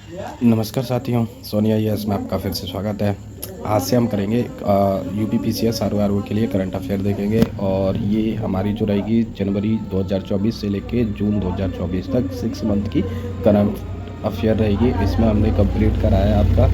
नमस्कार साथियों, सोनिया यस में आपका फिर से स्वागत है। आज से हम करेंगे यूपीपीसीएस आरओ के लिए करंट अफेयर देखेंगे और ये हमारी जो रहेगी जनवरी 2024 से लेके जून 2024 तक 6 मंथ की करंट अफेयर रहेगी। इसमें हमने कंप्लीट करा है आपका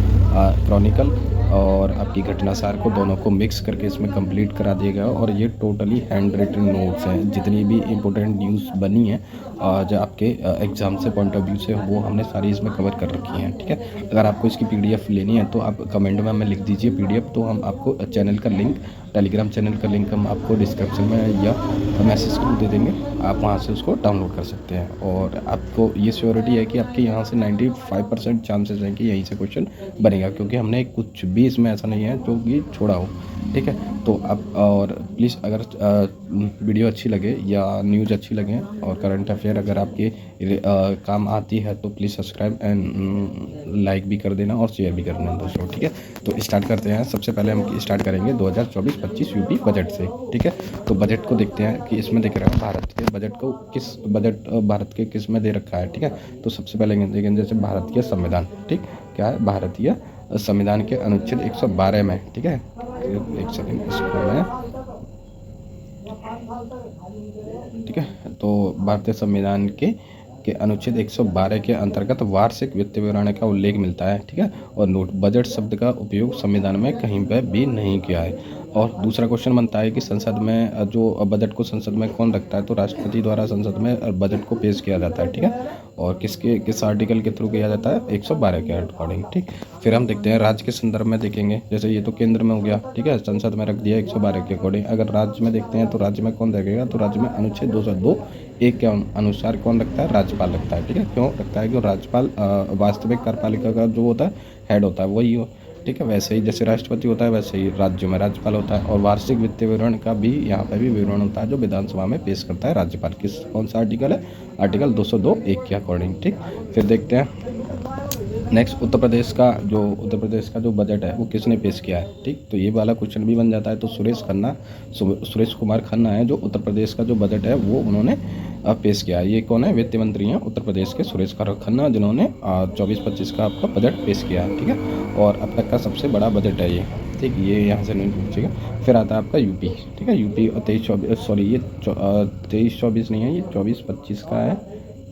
क्रॉनिकल और आपकी घटनासार को दोनों को मिक्स करके इसमें कंप्लीट करा दिया गया और ये टोटली हैंड रिटन नोट्स हैं। जितनी भी इम्पोर्टेंट न्यूज़ बनी है जो आपके एग्ज़ाम से पॉइंट ऑफ व्यू से वो हमने सारी इसमें कवर कर रखी हैं। ठीक है, अगर आपको इसकी पीडीएफ लेनी है तो आप कमेंट में हमें लिख दीजिए पीडीएफ, तो हम आपको चैनल का लिंक, टेलीग्राम चैनल का लिंक हम आपको डिस्क्रिप्शन में या मैसेज को दे देंगे। आप वहाँ से उसको डाउनलोड कर सकते हैं और आपको ये श्योरिटी है कि आपके यहाँ से 95% चांसेस हैं कि यहीं से क्वेश्चन बनेगा, क्योंकि हमने कुछ भी इसमें ऐसा नहीं है जो कि छोड़ा हो। ठीक है, तो आप और प्लीज़ अगर वीडियो अच्छी लगे या न्यूज़ अच्छी लगे और करंट अफेयर अगर आपके काम आती है तो प्लीज़ सब्सक्राइब एंड लाइक भी कर देना और शेयर भी कर देना दोस्तों। ठीक है, तो स्टार्ट करते हैं। सबसे पहले हम स्टार्ट करेंगे 2024-25 यूपी बजट से। ठीक है, तो बजट को देखते हैं कि इसमें दिख रहा है भारत के बजट को बजट भारत के किस में दे रखा है। ठीक है, तो सबसे पहले देखेंगे जैसे भारतीय संविधान। ठीक, क्या है भारतीय संविधान के अनुच्छेद 112 में। ठीक है, एक सेकेंड इसको मैं, ठीक है, तो भारतीय संविधान के अनुच्छेद 112 के अंतर्गत वार्षिक वित्त विवरण का उल्लेख मिलता है। ठीक है, और नोट, बजट शब्द का उपयोग संविधान में कहीं पर भी नहीं किया है। और दूसरा क्वेश्चन बनता है कि संसद में जो बजट को संसद में कौन रखता है, तो राष्ट्रपति द्वारा संसद में बजट को पेश किया जाता है। ठीक है, और किस आर्टिकल के थ्रू किया जाता है, 112 के अकॉर्डिंग। ठीक, फिर हम देखते हैं राज्य के संदर्भ में देखेंगे। जैसे ये तो केंद्र में हो गया, ठीक है, संसद में रख दिया 112 के अकॉर्डिंग। अगर राज्य में देखते हैं तो राज्य में कौन रखेगा, तो राज्य में अनुच्छेद 202(1) के अनुसार कौन रखता है, राज्यपाल रखता है। ठीक है, क्यों रखता है, क्योंकि राज्यपाल वास्तविक कार्यपालिका का जो होता है हेड होता है वही हो। ठीक है, वैसे ही जैसे राष्ट्रपति होता है वैसे ही राज्यों में राज्यपाल होता है। और वार्षिक वित्तीय विवरण का भी यहाँ पर भी विवरण होता है जो विधानसभा में पेश करता है राज्यपाल। कौन सा आर्टिकल है, आर्टिकल 202(1) के अकॉर्डिंग। ठीक, फिर देखते हैं नेक्स्ट उत्तर प्रदेश का जो बजट है वो किसने पेश किया है। ठीक, तो ये वाला क्वेश्चन भी बन जाता है। तो सुरेश कुमार खन्ना है जो उत्तर प्रदेश का जो बजट है वो उन्होंने पेश किया है। ये कौन है, वित्त मंत्री हैं उत्तर प्रदेश के सुरेश खन्ना, जिन्होंने 24-25 का आपका बजट पेश किया है। ठीक है, और अब तक का सबसे बड़ा बजट है ये। ठीक, ये यहाँ से नहीं पूछेगा। फिर आता है आपका यूपी। ठीक है, यूपी 23-24 नहीं है, ये 24-25 का है।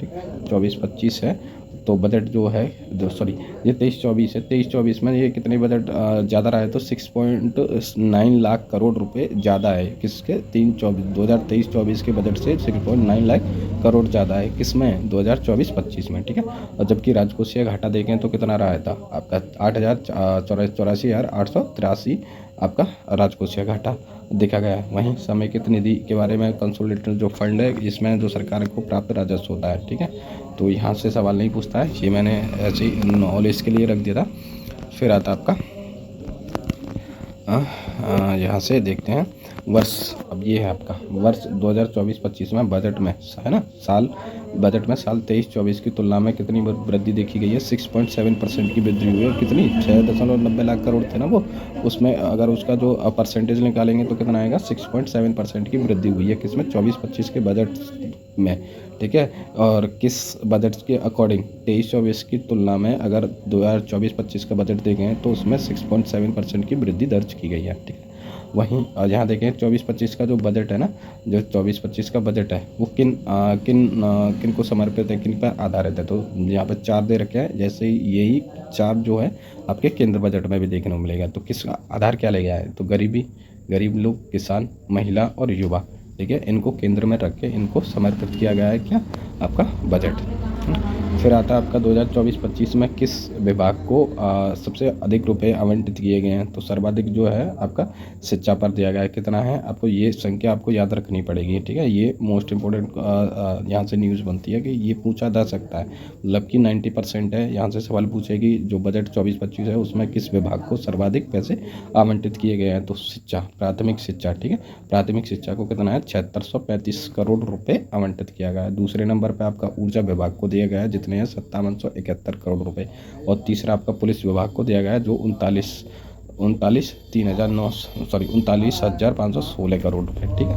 ठीक, 24-25 है। तो बजट जो है ये 23-24 है। 23-24 में ये कितने बजट ज़्यादा रहा है, तो 6.9 लाख करोड़ रुपए ज़्यादा है। किसके, 2023-24 के बजट से 6.9 लाख करोड़ ज़्यादा है किसमें, 2024-25 में। ठीक है, और जबकि राजकोषीय घाटा देखें तो कितना रहा था आपका, 84,883 आपका राजकोषीय घाटा देखा गया है। वहीं समेकित निधि के बारे में, कंसोलिडेटेड जो फंड है इसमें जो सरकार को प्राप्त राजस्व होता है। ठीक है, तो यहाँ से सवाल नहीं पूछता है, ये मैंने ऐसे ही नॉलेज के लिए रख दिया था। फिर आता आपका यहाँ से देखते हैं वर्ष। अब ये है आपका वर्ष 2024-25 में बजट में है ना, बजट में साल 23-24 की तुलना में कितनी वृद्धि देखी गई है, 6.7% की वृद्धि हुई है। कितनी, 6.90 लाख करोड़ थे ना वो, उसमें अगर उसका जो परसेंटेज निकालेंगे तो कितना आएगा, 6.7% की वृद्धि हुई है किसमें, 24-25 के बजट में। ठीक है, और किस बजट के अकॉर्डिंग, 23-24 की तुलना में अगर 2024-25 का बजट देखें तो उसमें 6.7% की वृद्धि दर्ज की गई है। ठीक है, वहीं यहाँ देखें 24-25 का जो बजट है ना, जो 24-25 का बजट है वो किन को समर्पित है, किन पर आधारित है, तो यहाँ पर 4 दे रखे हैं। जैसे यही 4 जो है आपके केंद्र बजट में भी देखने को मिलेगा। तो किस आधार क्या ले गया है, तो गरीब लोग, किसान, महिला और युवा। ठीक है, इनको केंद्र में रख के इनको समर्पित किया गया है क्या, आपका बजट। फिर आता है आपका 2024-25 में किस विभाग को सबसे अधिक रुपए आवंटित किए गए हैं, तो सर्वाधिक जो है आपका शिक्षा पर दिया गया है। कितना है, आपको ये संख्या आपको याद रखनी पड़ेगी। ठीक है, ये मोस्ट इम्पोर्टेंट यहाँ से न्यूज़ बनती है कि ये पूछा जा सकता है, मतलब कि 90% है यहाँ से सवाल पूछेगी। जो बजट 24-25 है उसमें किस विभाग को सर्वाधिक पैसे आवंटित किए गए हैं, तो शिक्षा, प्राथमिक शिक्षा। ठीक है, प्राथमिक शिक्षा को कितना है, 7635 करोड़ रुपए आवंटित किया गया है। दूसरे नंबर पर आपका ऊर्जा विभाग को दिया गया है, जितने हैं 5771 करोड़ रुपए। और तीसरा आपका पुलिस विभाग को दिया गया है जो 39,516 करोड़ रुपए। ठीक है,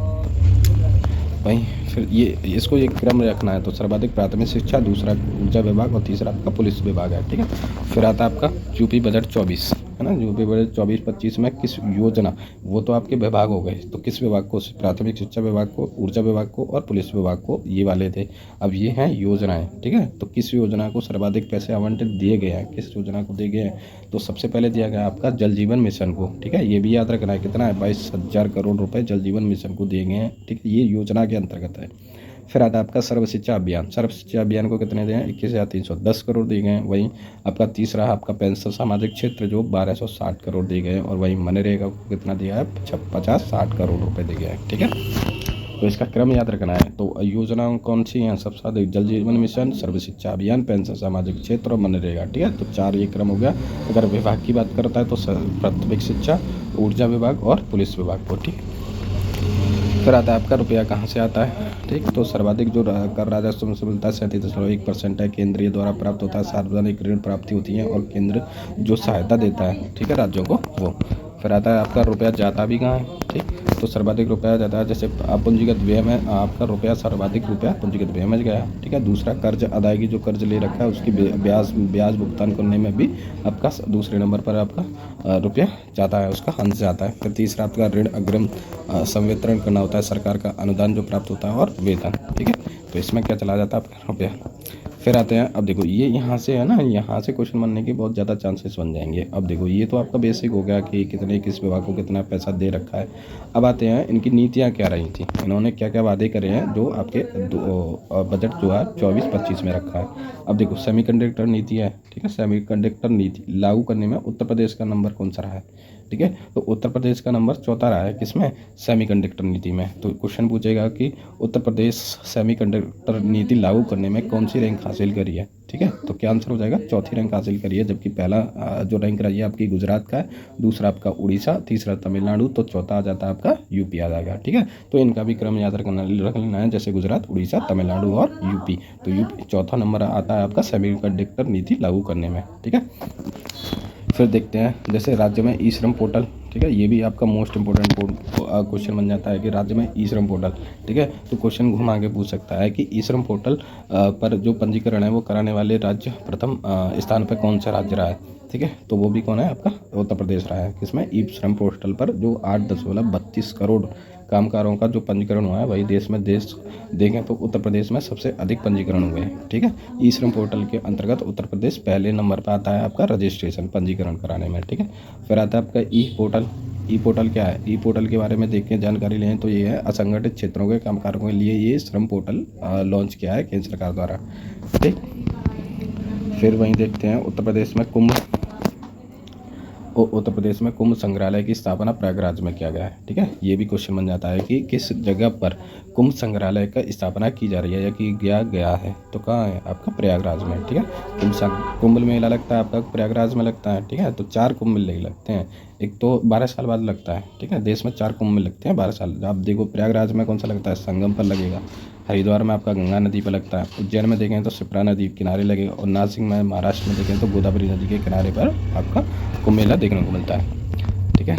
वहीं फिर ये इसको एक क्रम रखना है, तो सर्वाधिक प्राथमिक शिक्षा, दूसरा ऊर्जा विभाग और तीसरा आपका पुलिस विभाग है, ठीक है। फिर आता है आपका यूपी बजट 24, है ना। यूपी बजट 24-25 में किस योजना, वो तो आपके विभाग हो गए, तो किस विभाग को, प्राथमिक शिक्षा विभाग को, ऊर्जा विभाग को और पुलिस विभाग को, ये वाले थे। अब ये हैं योजनाएं, ठीक है। तो किस योजना को सर्वाधिक पैसे आवंटित दिए गए हैं, किस योजना को दिए गए हैं, तो सबसे पहले दिया गया आपका जल जीवन मिशन को, ठीक है। ये भी याद रखना है, कितना है, 22,000 करोड़ रुपए जल जीवन मिशन को दिए गए हैं, ठीक है। ये योजना के अंतर्गत है। फिर आता है आपका सर्व शिक्षा अभियान, सर्व शिक्षा अभियान को कितने दिए हैं, 21,310 करोड़ दिए गए हैं। वहीं आपका तीसरा आपका पेंशन सामाजिक क्षेत्र जो 1260 करोड़ दिए गए हैं, और वहीं मनरेगा को कितना दिया है, 50-60 करोड़ रुपए दिए गए हैं, ठीक है। तो इसका क्रम याद रखना है। तो योजनाओं कौन सी हैं, सबसे अधिक जल जीवन मिशन, सर्व शिक्षा अभियान, पेंशन सामाजिक क्षेत्र और मनरेगा, ठीक है। तो 4 ये क्रम हो गया। अगर विभाग की बात करता है तो प्राथमिक शिक्षा, ऊर्जा विभाग और पुलिस विभाग को, ठीक। फिर आता है आपका रुपया कहाँ से आता है, ठीक। तो सर्वाधिक जो कर राजस्व से मिलता है 37.1% है, केंद्रीय द्वारा प्राप्त होता है, सार्वजनिक ऋण प्राप्ति होती है और केंद्र जो सहायता देता है, ठीक है, राज्यों को, वो। फिर आता है आपका रुपया जाता भी कहाँ है, ठीक। तो सर्वाधिक रुपया जाता है, जैसे पूंजीगत व्यय में आपका रुपया, सर्वाधिक रुपया पूंजीगत व्यय में गया, ठीक है। दूसरा कर्ज अदायगी, जो कर्ज ले रखा है उसकी ब्याज भुगतान करने में भी आपका दूसरे नंबर पर आपका रुपया जाता है, उसका अंश जाता है। फिर तीसरा आपका ऋण अग्रिम संवितरण करना होता है, सरकार का अनुदान जो प्राप्त होता है और वेतन, ठीक है। तो इसमें क्या चला जाता है आपका रुपया। फिर आते हैं, अब देखो ये यहाँ से है ना, यहाँ से क्वेश्चन बनने के बहुत ज़्यादा चांसेस बन जाएंगे। अब देखो ये तो आपका बेसिक हो गया कि कितने किस विभाग को कितना पैसा दे रखा है। अब आते हैं इनकी नीतियाँ क्या रही थी, इन्होंने क्या क्या वादे करे हैं जो आपके बजट जो है 24-25 में रखा है। अब देखो सेमीकंडक्टर नीति है, ठीक है। सेमीकंडक्टर नीति लागू करने में उत्तर प्रदेश का नंबर कौन सा रहा है, ठीक है। तो उत्तर प्रदेश का नंबर 4था रहा है, किसमें, सेमीकंडक्टर नीति में। तो क्वेश्चन पूछेगा कि उत्तर प्रदेश सेमीकंडक्टर नीति लागू करने में कौन सी रैंक हासिल करी है, ठीक है। तो क्या आंसर हो जाएगा, चौथी रैंक हासिल करी है। जबकि पहला जो रैंक रही है आपकी गुजरात का है, दूसरा आपका उड़ीसा, तीसरा तमिलनाडु, तो चौथा आ जाता है आपका यूपी आ जाएगा, ठीक है। तो इनका भी क्रम याद रख लेना है, जैसे गुजरात, उड़ीसा, तमिलनाडु और यूपी। तो यूपी चौथा नंबर आता है आपका सेमीकंडक्टर नीति लागू करने में, ठीक है। फिर देखते हैं जैसे राज्य में ई श्रम पोर्टल, ठीक है। ये भी आपका मोस्ट इंपॉर्टेंट क्वेश्चन बन जाता है कि राज्य में ई श्रम पोर्टल, ठीक है। तो क्वेश्चन घुमा के पूछ सकता है कि ई श्रम पोर्टल पर जो पंजीकरण है वो कराने वाले राज्य प्रथम स्थान पर कौन सा राज्य रहा है, ठीक है। तो वो भी कौन है, आपका उत्तर प्रदेश रहा है। किसमें, ई श्रम पोर्टल पर जो 8.32 करोड़ कामगारों का जो पंजीकरण हुआ है, वही देश देखें तो उत्तर प्रदेश में सबसे अधिक पंजीकरण हुए हैं, ठीक है। ई श्रम पोर्टल के अंतर्गत उत्तर प्रदेश पहले नंबर पर आता है आपका रजिस्ट्रेशन, पंजीकरण कराने में, ठीक है। फिर आता है आपका ई पोर्टल। ई पोर्टल क्या है, ई पोर्टल के बारे में देखें, जानकारी लें तो ये है असंगठित क्षेत्रों के कामगारों के लिए ये श्रम पोर्टल लॉन्च किया है केंद्र सरकार द्वारा, ठीक। फिर वहीं देखते हैं उत्तर प्रदेश में कुंभ संग्रहालय की स्थापना प्रयागराज में किया गया है, ठीक है। ये भी क्वेश्चन बन जाता है कि किस जगह पर कुंभ संग्रहालय का स्थापना की जा रही है या की गया है, तो कहाँ है, आपका प्रयागराज में, ठीक है। कुंभ मेला लगता है आपका प्रयागराज में लगता है, ठीक है। तो 4 कुंभ मेले लगते हैं, एक तो 12 साल बाद लगता है, ठीक है। देश में 4 कुंभ मेले लगते हैं 12 साल। आप देखो प्रयागराज में कौन सा लगता है, संगम पर लगेगा, हरिद्वार में आपका गंगा नदी पर लगता है, उज्जैन में देखें तो शिप्रा नदी किनारे लगेगा, और नासिक में महाराष्ट्र में देखें तो गोदावरी नदी के किनारे पर आपका कुंभ मेला देखने को मिलता है, ठीक है।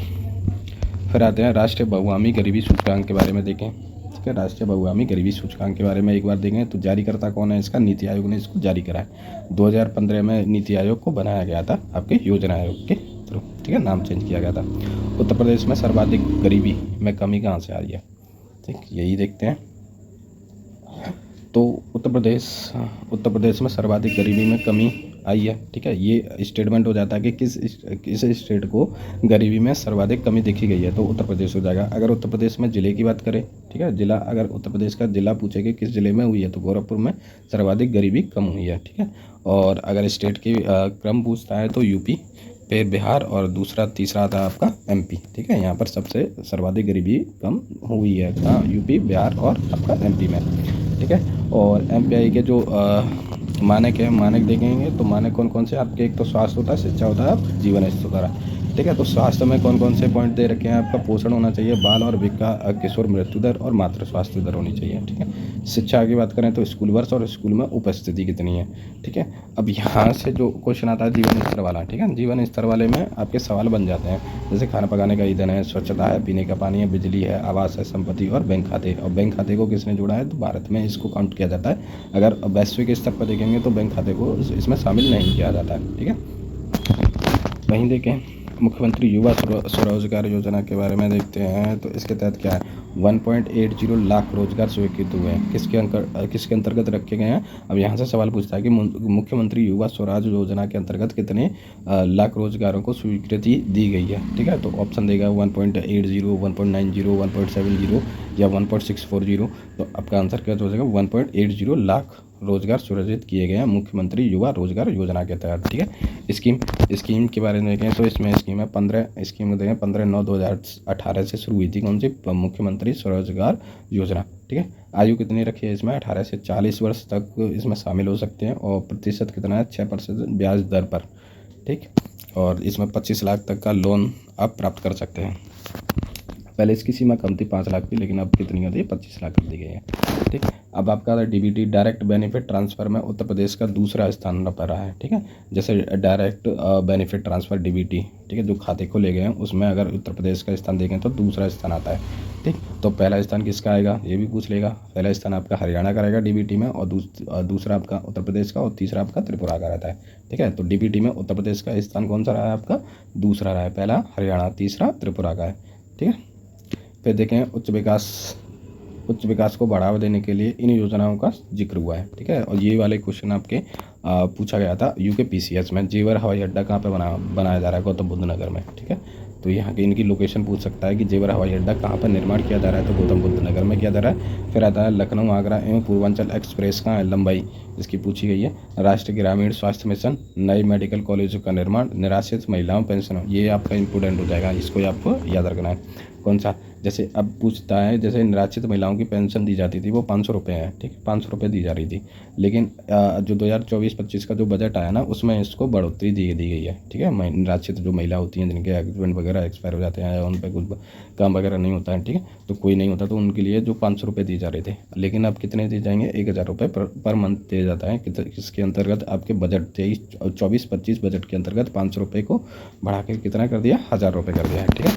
फिर आते हैं राष्ट्रीय बहुआमी गरीबी सूचकांक के बारे में देखें, ठीक है। राष्ट्रीय बहुआमी गरीबी सूचकांक के बारे में एक बार देखें तो जारीकर्ता कौन है इसका, नीति आयोग ने इसको जारी करा है। 2015 में नीति आयोग को बनाया गया था आपके योजना आयोग के थ्रू, ठीक है, नाम चेंज किया गया था। उत्तर प्रदेश में सर्वाधिक गरीबी में कमी कहाँ से आ रही है, ठीक, यही देखते हैं। तो उत्तर प्रदेश में सर्वाधिक गरीबी में कमी आई है, ठीक है। ये स्टेटमेंट हो जाता है कि किस स्टेट को गरीबी में सर्वाधिक कमी देखी गई है, तो उत्तर प्रदेश हो जाएगा। अगर उत्तर प्रदेश में ज़िले की बात करें, ठीक है, ज़िला, अगर उत्तर प्रदेश का ज़िला पूछे कि किस ज़िले में हुई है, तो गोरखपुर में सर्वाधिक गरीबी कम हुई है, ठीक है। और अगर स्टेट की क्रम पूछता है तो यूपी, फिर बिहार और तीसरा आता है आपका एमपी, ठीक है। यहाँ पर सबसे सर्वाधिक गरीबी कम हुई है, कहाँ, यूपी, बिहार और आपका एमपी में, ठीक है। और एमपीआई के जो मानक है, मानक देखेंगे तो मानक कौन कौन से आपके, एक तो स्वास्थ्य होता है, शिक्षा होता है, जीवन स्तर होता है, ठीक है। तो स्वास्थ्य में कौन कौन से पॉइंट दे रखे हैं, आपका पोषण होना चाहिए, बाल और किशोर मृत्यु दर और मातृ स्वास्थ्य दर होनी चाहिए, ठीक है। शिक्षा की बात करें तो स्कूल वर्ष और स्कूल में उपस्थिति कितनी है, ठीक है। अब यहाँ से जो क्वेश्चन आता है जीवन स्तर वाला, ठीक है, जीवन स्तर वाले में आपके सवाल बन जाते हैं, जैसे खाना पकाने का ईंधन है, स्वच्छता है, पीने का पानी है, बिजली है, आवास है, संपत्ति और बैंक खाते। और बैंक खाते को किसने जोड़ा है, तो भारत में इसको काउंट किया जाता है। अगर वैश्विक स्तर पर देखेंगे तो बैंक खाते को इसमें शामिल नहीं किया जाता है, ठीक है। वहीं देखें मुख्यमंत्री युवा स्वरोजगार योजना के बारे में देखते हैं, तो इसके तहत क्या है, 1.80 लाख रोजगार स्वीकृत हुए हैं। किसके अंतर्गत रखे गए हैं। अब यहाँ से सवाल पूछता है कि मुख्यमंत्री युवा स्वराज योजना के अंतर्गत कितने लाख रोजगारों को स्वीकृति दी गई है, ठीक है। तो ऑप्शन देगा 1.80, 1.90, 1.70 या 1.640। तो आपका आंसर क्या हो जाएगा, 1.80 लाख रोजगार सृजित किए गए हैं मुख्यमंत्री युवा रोजगार योजना के तहत, ठीक है। स्कीम के बारे में देखें तो इसमें स्कीम है 15/9/2018 से शुरू हुई थी। कौन सी, मुख्यमंत्री स्वरोजगार योजना, ठीक है। आयु कितनी रखी है इसमें, 18 से 40 वर्ष तक इसमें शामिल हो सकते हैं। और प्रतिशत कितना है, 6% ब्याज दर पर, ठीक। और इसमें 25 लाख तक का लोन आप प्राप्त कर सकते हैं। पहले इसकी सीमा कम थी 5 लाख की, लेकिन अब कितनी होती है, 25 लाख कर दी गई है, ठीक। अब आपका डीबीटी डायरेक्ट बेनिफिट ट्रांसफ़र में उत्तर प्रदेश का दूसरा स्थान पर रहा है, ठीक है। जैसे डायरेक्ट बेनिफिट ट्रांसफ़र डीबीटी, ठीक है, जो खाते को ले गए हैं उसमें अगर उत्तर प्रदेश का स्थान देखें तो दूसरा स्थान आता है, ठीक। तो पहला स्थान किसका आएगा, ये भी पूछ लेगा। पहला स्थान आपका हरियाणा का रहेगा डीबीटी में, और दूसरा आपका उत्तर प्रदेश का, और तीसरा आपका त्रिपुरा का रहता है, ठीक है। तो डीबीटी में उत्तर प्रदेश का स्थान कौन सा रहा है, आपका दूसरा रहा है, पहला हरियाणा, तीसरा त्रिपुरा का है, ठीक है। फिर देखें उच्च विकास को बढ़ावा देने के लिए इन योजनाओं का जिक्र हुआ है, ठीक है। और ये वाले क्वेश्चन आपके पूछा गया था यूकेपीसीएस में। जेवर हवाई अड्डा कहाँ पे बनाया जा रहा है, गौतम बुद्ध नगर में, ठीक है। तो यहाँ की इनकी लोकेशन पूछ सकता है कि जेवर हवाई अड्डा कहाँ पर निर्माण किया जा रहा है, तो गौतम बुद्ध नगर में किया जा रहा है। फिर आता है लखनऊ आगरा एवं पूर्वांचल एक्सप्रेस का लंबाई, इसकी पूछी गई है। राष्ट्रीय ग्रामीण स्वास्थ्य मिशन, नए मेडिकल कॉलेजों का निर्माण, निराश्रित महिलाओं पेंशन, ये आपका इंपॉर्टेंट हो जाएगा, इसको आपको याद रखना है। कौन सा, जैसे अब पूछता है, जैसे निराश्रित महिलाओं की पेंशन दी जाती थी वो 500 रुपये है, ठीक है, 500 रुपये दी जा रही थी। लेकिन जो 2024-25 का जो बजट आया ना, उसमें इसको बढ़ोतरी दी गई है, ठीक है। निराश्रित जो महिला होती हैं जिनके हस्बैंड वगैरह एक्सपायर हो जाते हैं, उन पर कुछ काम वगैरह नहीं होता है, ठीक है, तो कोई नहीं होता, तो उनके लिए जो 500 रुपये दिए जा रहे थे, लेकिन अब कितने दिए जाएंगे, 1000 रुपये पर मंथ दिया जाता है। किसके अंतर्गत, आपके बजट 23-24-25 बजट के अंतर्गत 500 रुपये को बढ़ा के कितना कर दिया, 1000 रुपये कर दिया है, ठीक है।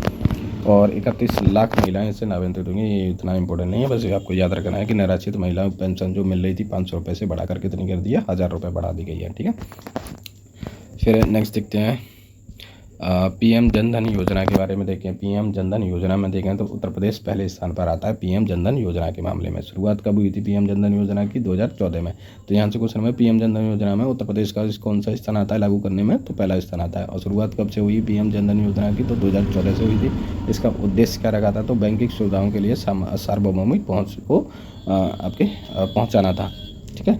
और 31 लाख महिलाएं इससे लाभान्वित होंगी। ये इतना इंपॉर्टेंट नहीं है, बस ये आपको याद रखना है कि निराश्रित महिला पेंशन जो मिल रही थी 500 रुपये से बढ़ाकर कितनी कर दिया, 1000 रुपये बढ़ा दी गई है, ठीक है। फिर नेक्स्ट देखते हैं पीएम जनधन योजना के बारे में देखें। पीएम जनधन योजना में देखें तो उत्तर प्रदेश पहले स्थान पर आता है पीएम जनधन योजना के मामले में। शुरुआत कब हुई थी पीएम जनधन योजना की, 2014 में। तो यहाँ से क्वेश्चन में पीएम जनधन योजना में उत्तर प्रदेश का कौन सा स्थान आता है लागू करने में, तो पहला स्थान आता है। और शुरुआत कब से हुई पीएम जनधन योजना की, तो 2014 से हुई थी। इसका उद्देश्य क्या रखा था, तो बैंकिंग सुविधाओं के लिए सार्वभौमिक पहुँच को आपके पहुँचाना था, ठीक है।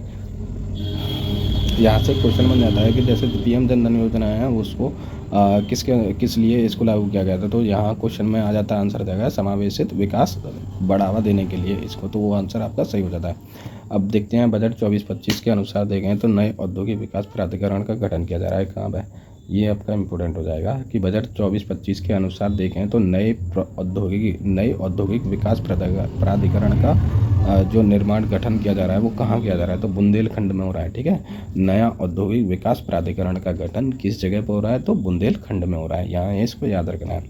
यहाँ से क्वेश्चन बन जाता है कि जैसे पीएम जनधन योजना है उसको किस लिए इसको लागू किया गया था, तो यहाँ क्वेश्चन में आ जाता है, आंसर देगा समावेशित विकास बढ़ावा देने के लिए इसको, तो वो आंसर आपका सही हो जाता है। अब देखते हैं बजट 24-25 के अनुसार देखें तो नए औद्योगिक विकास प्राधिकरण का गठन किया जा रहा है, कहाँ पर, ये आपका इंपॉर्टेंट हो जाएगा कि बजट 24-25 के अनुसार देखें तो नए औद्योगिक विकास प्राधिकरण का जो निर्माण गठन किया जा रहा है वो कहाँ किया जा रहा है, तो बुंदेलखंड में हो रहा है, ठीक है। नया औद्योगिक विकास प्राधिकरण का गठन किस जगह पर हो रहा है, तो बुंदेलखंड में हो रहा है, यहाँ इसको याद रखना है।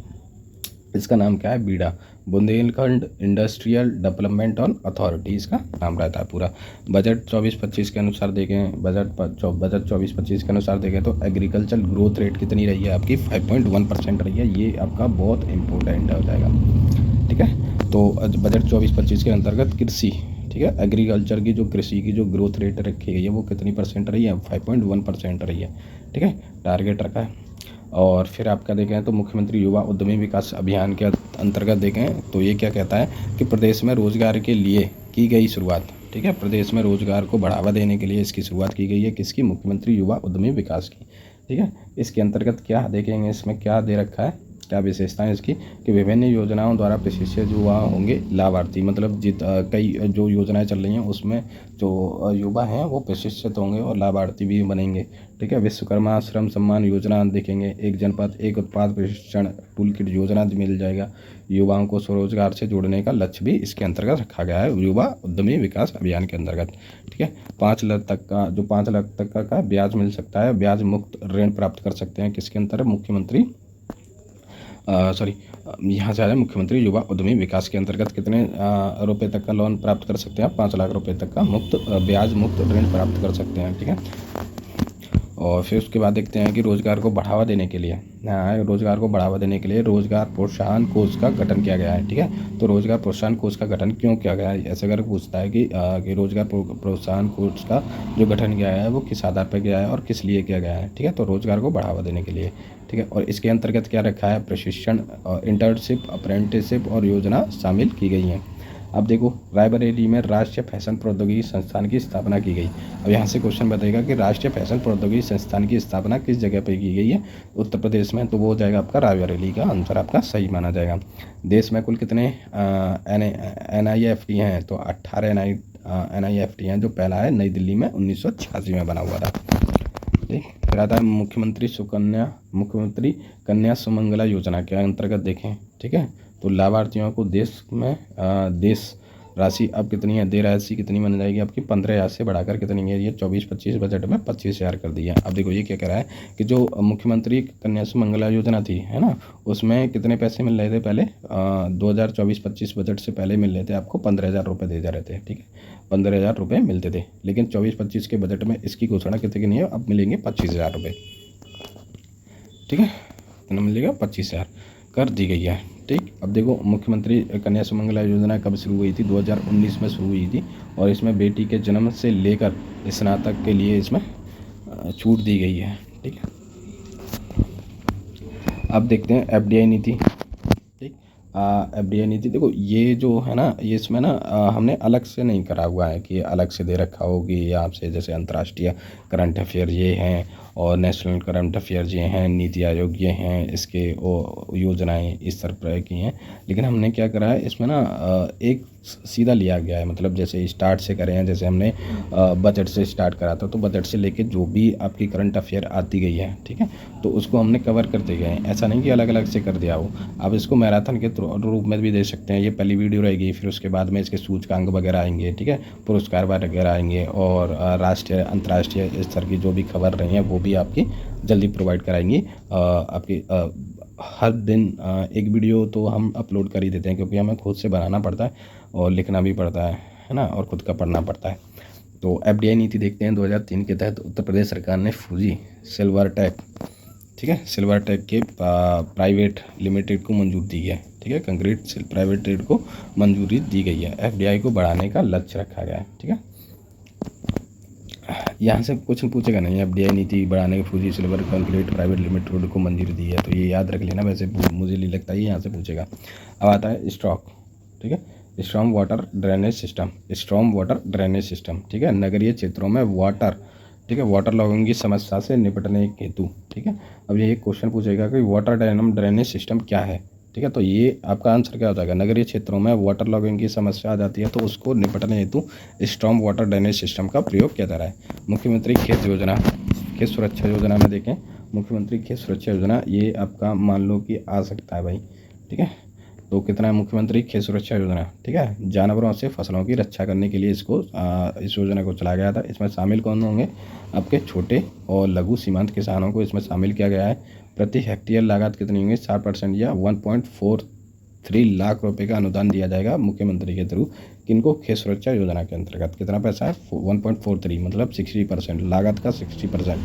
इसका नाम क्या है, BIDA, Bundelkhand industrial development on authority इसका नाम रहता है पूरा। बजट 24-25 के अनुसार देखें, बजट 24-25 के अनुसार देखें तो एग्रीकल्चर ग्रोथ रेट कितनी रही है आपकी, 5.1% रही है। ये आपका बहुत इंपॉर्टेंट हो जाएगा, ठीक है। तो बजट 24-25 के अंतर्गत कृषि, ठीक है, एग्रीकल्चर की जो कृषि की जो ग्रोथ रेट रखी गई है वो कितनी परसेंट रही है, 5.1% रही है, ठीक है, टारगेट रखा है। और फिर आपका देखें तो मुख्यमंत्री युवा उद्यमी विकास अभियान के अंतर्गत देखें तो ये क्या कहता है कि प्रदेश में रोजगार के लिए की गई शुरुआत, ठीक है, प्रदेश में रोजगार को बढ़ावा देने के लिए इसकी शुरुआत की गई है, किसकी, मुख्यमंत्री युवा उद्यमी विकास की, ठीक है। इसके अंतर्गत क्या देखेंगे, इसमें क्या दे रखा है, क्या विशेषता है इसकी कि विभिन्न योजनाओं द्वारा प्रशिक्षित युवा होंगे लाभार्थी, मतलब कई जो योजनाएं चल रही हैं उसमें जो युवा हैं वो प्रशिक्षित होंगे और लाभार्थी भी बनेंगे। ठीक है, विश्वकर्मा श्रम सम्मान योजना देखेंगे, एक जनपद एक उत्पाद प्रशिक्षण टूल किट योजना मिल जाएगा। युवाओं को स्वरोजगार से जोड़ने का लक्ष्य भी इसके अंतर्गत रखा गया है, युवा उद्यमी विकास अभियान के अंतर्गत। ठीक है, 5 लाख तक का ब्याज मिल सकता है, ब्याज मुक्त ऋण प्राप्त कर सकते हैं किसके अंतर्गत, मुख्यमंत्री यहाँ से आ जाए मुख्यमंत्री युवा उद्यमी विकास के अंतर्गत कितने रुपए तक का लोन प्राप्त कर सकते हैं, 5 लाख रुपए तक का ब्याज मुक्त ऋण प्राप्त कर सकते हैं। ठीक है, और फिर उसके बाद देखते हैं कि रोजगार को बढ़ावा देने के लिए रोजगार प्रोत्साहन कोष का गठन किया गया है। ठीक है, तो रोजगार प्रोत्साहन कोष का गठन क्यों किया गया है, ऐसे अगर पूछता है कि रोजगार प्रोत्साहन कोष का जो गठन किया गया है वो किस आधार पर किया है और किस लिए किया गया है। ठीक है, तो रोजगार को बढ़ावा देने के लिए। ठीक है, और इसके अंतर्गत क्या रखा है, प्रशिक्षण, इंटर्नशिप, अप्रेंटिसशिप और योजना शामिल की गई हैं। अब देखो, रायबरेली में राष्ट्रीय फैशन प्रौद्योगिकी संस्थान की स्थापना की गई। अब यहाँ से क्वेश्चन बताएगा कि राष्ट्रीय फैशन प्रौद्योगिकी संस्थान की स्थापना किस जगह पर की गई है, उत्तर प्रदेश में, तो वो हो जाएगा आपका रायबरेली का आंसर आपका सही माना जाएगा। देश में कुल कितने NIFT हैं, तो 18 NIFT हैं, जो पहला है नई दिल्ली में 1986 में बना हुआ था। ठीक, फिर आता है मुख्यमंत्री कन्या सुमंगला योजना के अंतर्गत देखें। ठीक है, तो लाभार्थियों को देश राशि अब कितनी है, दे राशि कितनी बन जाएगी आपकी 15,000 से बढ़ाकर कितनी है, ये 24-25 बजट में 25,000 कर दी है। अब देखो ये क्या कह रहा है कि जो मुख्यमंत्री कन्या सुमंगला योजना थी, है ना, उसमें कितने पैसे मिल रहे थे पहले, 2024-25 बजट से पहले मिल रहे थे आपको 15,000 रुपये दे जा रहे थे। ठीक है, 15,000 रुपये मिलते थे, लेकिन 24-25 के बजट में इसकी घोषणा कितने की नहीं है, अब मिलेंगे 25,000 रुपये। ठीक है, कितना मिलेगा, 25,000 कर दी गई है। ठीक, अब देखो मुख्यमंत्री कन्या सुमंगला योजना कब शुरू हुई थी, 2019 में शुरू हुई थी, और इसमें बेटी के जन्म से लेकर स्नातक के लिए इसमें छूट दी गई है। ठीक है, अब देखते हैं FDI नीति। ठीक, FDI नीति देखो ये जो है ना, ये इसमें ना हमने अलग से नहीं करा हुआ है कि अलग से दे रखा होगी आपसे, जैसे अंतर्राष्ट्रीय करंट अफेयर ये हैं और नेशनल करंट अफेयर्स ये हैं, नीति आयोग ये हैं, इसके योजनाएं इस तरह की हैं। लेकिन हमने क्या करा है इसमें ना एक सीधा लिया गया है, मतलब जैसे स्टार्ट से करें हैं, जैसे हमने बजट से स्टार्ट करा था, तो बजट से लेके जो भी आपकी करंट अफेयर आती गई है, ठीक है, तो उसको हमने कवर करते गए हैं। ऐसा नहीं कि अलग अलग से कर दिया हो। आप इसको मैराथन के रूप में भी दे सकते हैं। ये पहली वीडियो रहेगी, फिर उसके बाद में इसके सूचकांक वगैरह आएंगे, ठीक है, पुरस्कार वगैरह आएंगे, और राष्ट्रीय अंतर्राष्ट्रीय स्तर की जो भी खबर रही हैं वो भी आपकी जल्दी प्रोवाइड कराएंगी। आपकी हर दिन एक वीडियो तो हम अपलोड कर ही देते हैं, क्योंकि हमें खुद से बनाना पड़ता है और लिखना भी पड़ता है ना, और खुद का पढ़ना पड़ता है। तो FDI नीति देखते हैं। 2003 के तहत उत्तर प्रदेश सरकार ने फूजी सिल्वरटेक, ठीक है, सिल्वरटेक के प्राइवेट लिमिटेड को मंजूरी दी है। ठीक है, कंक्रीट प्राइवेट ट्रेड को मंजूरी दी गई है। FDI को बढ़ाने का लक्ष्य रखा गया है। ठीक है, यहाँ से कुछ पूछेगा नहीं, FDI नीति बढ़ाने के Fuji silver concrete private limited को मंजूरी दी है, तो ये याद रख लेना। वैसे मुझे नहीं लगता ये यहाँ से पूछेगा। अब आता है स्टॉक, ठीक है, strong water drainage system, strong water drainage system, ठीक है, नगरीय क्षेत्रों में वाटर, ठीक है, वाटर लॉगिंग की समस्या से निपटने हेतु। ठीक है, अब ये क्वेश्चन पूछेगा कि वाटर ड्रेनेज सिस्टम क्या है। ठीक है, तो ये आपका आंसर क्या हो जाएगा, नगरीय क्षेत्रों में वाटर लॉगिंग की समस्या आ जाती है, तो उसको निपटने हेतु स्ट्रॉन्ग वाटर ड्रेनेज सिस्टम का प्रयोग किया जा रहा है। मुख्यमंत्री खेत योजना, खेत सुरक्षा योजना में देखें, मुख्यमंत्री खेत सुरक्षा योजना ये आपका मान लो कि आ सकता है भाई। ठीक है, तो कितना है मुख्यमंत्री खेत सुरक्षा योजना, ठीक है, जानवरों से फसलों की रक्षा करने के लिए इसको इस योजना को चलाया गया था। इसमें शामिल कौन होंगे, आपके छोटे और लघु सीमांत किसानों को इसमें शामिल किया गया है। प्रति हेक्टेयर लागत कितनी होंगी, 60% या 1.43 लाख रुपए का अनुदान दिया जाएगा मुख्यमंत्री के थ्रू। किनको, खेत सुरक्षा योजना के अंतर्गत कितना पैसा है, 1.43 मतलब 60%, लागत का 60%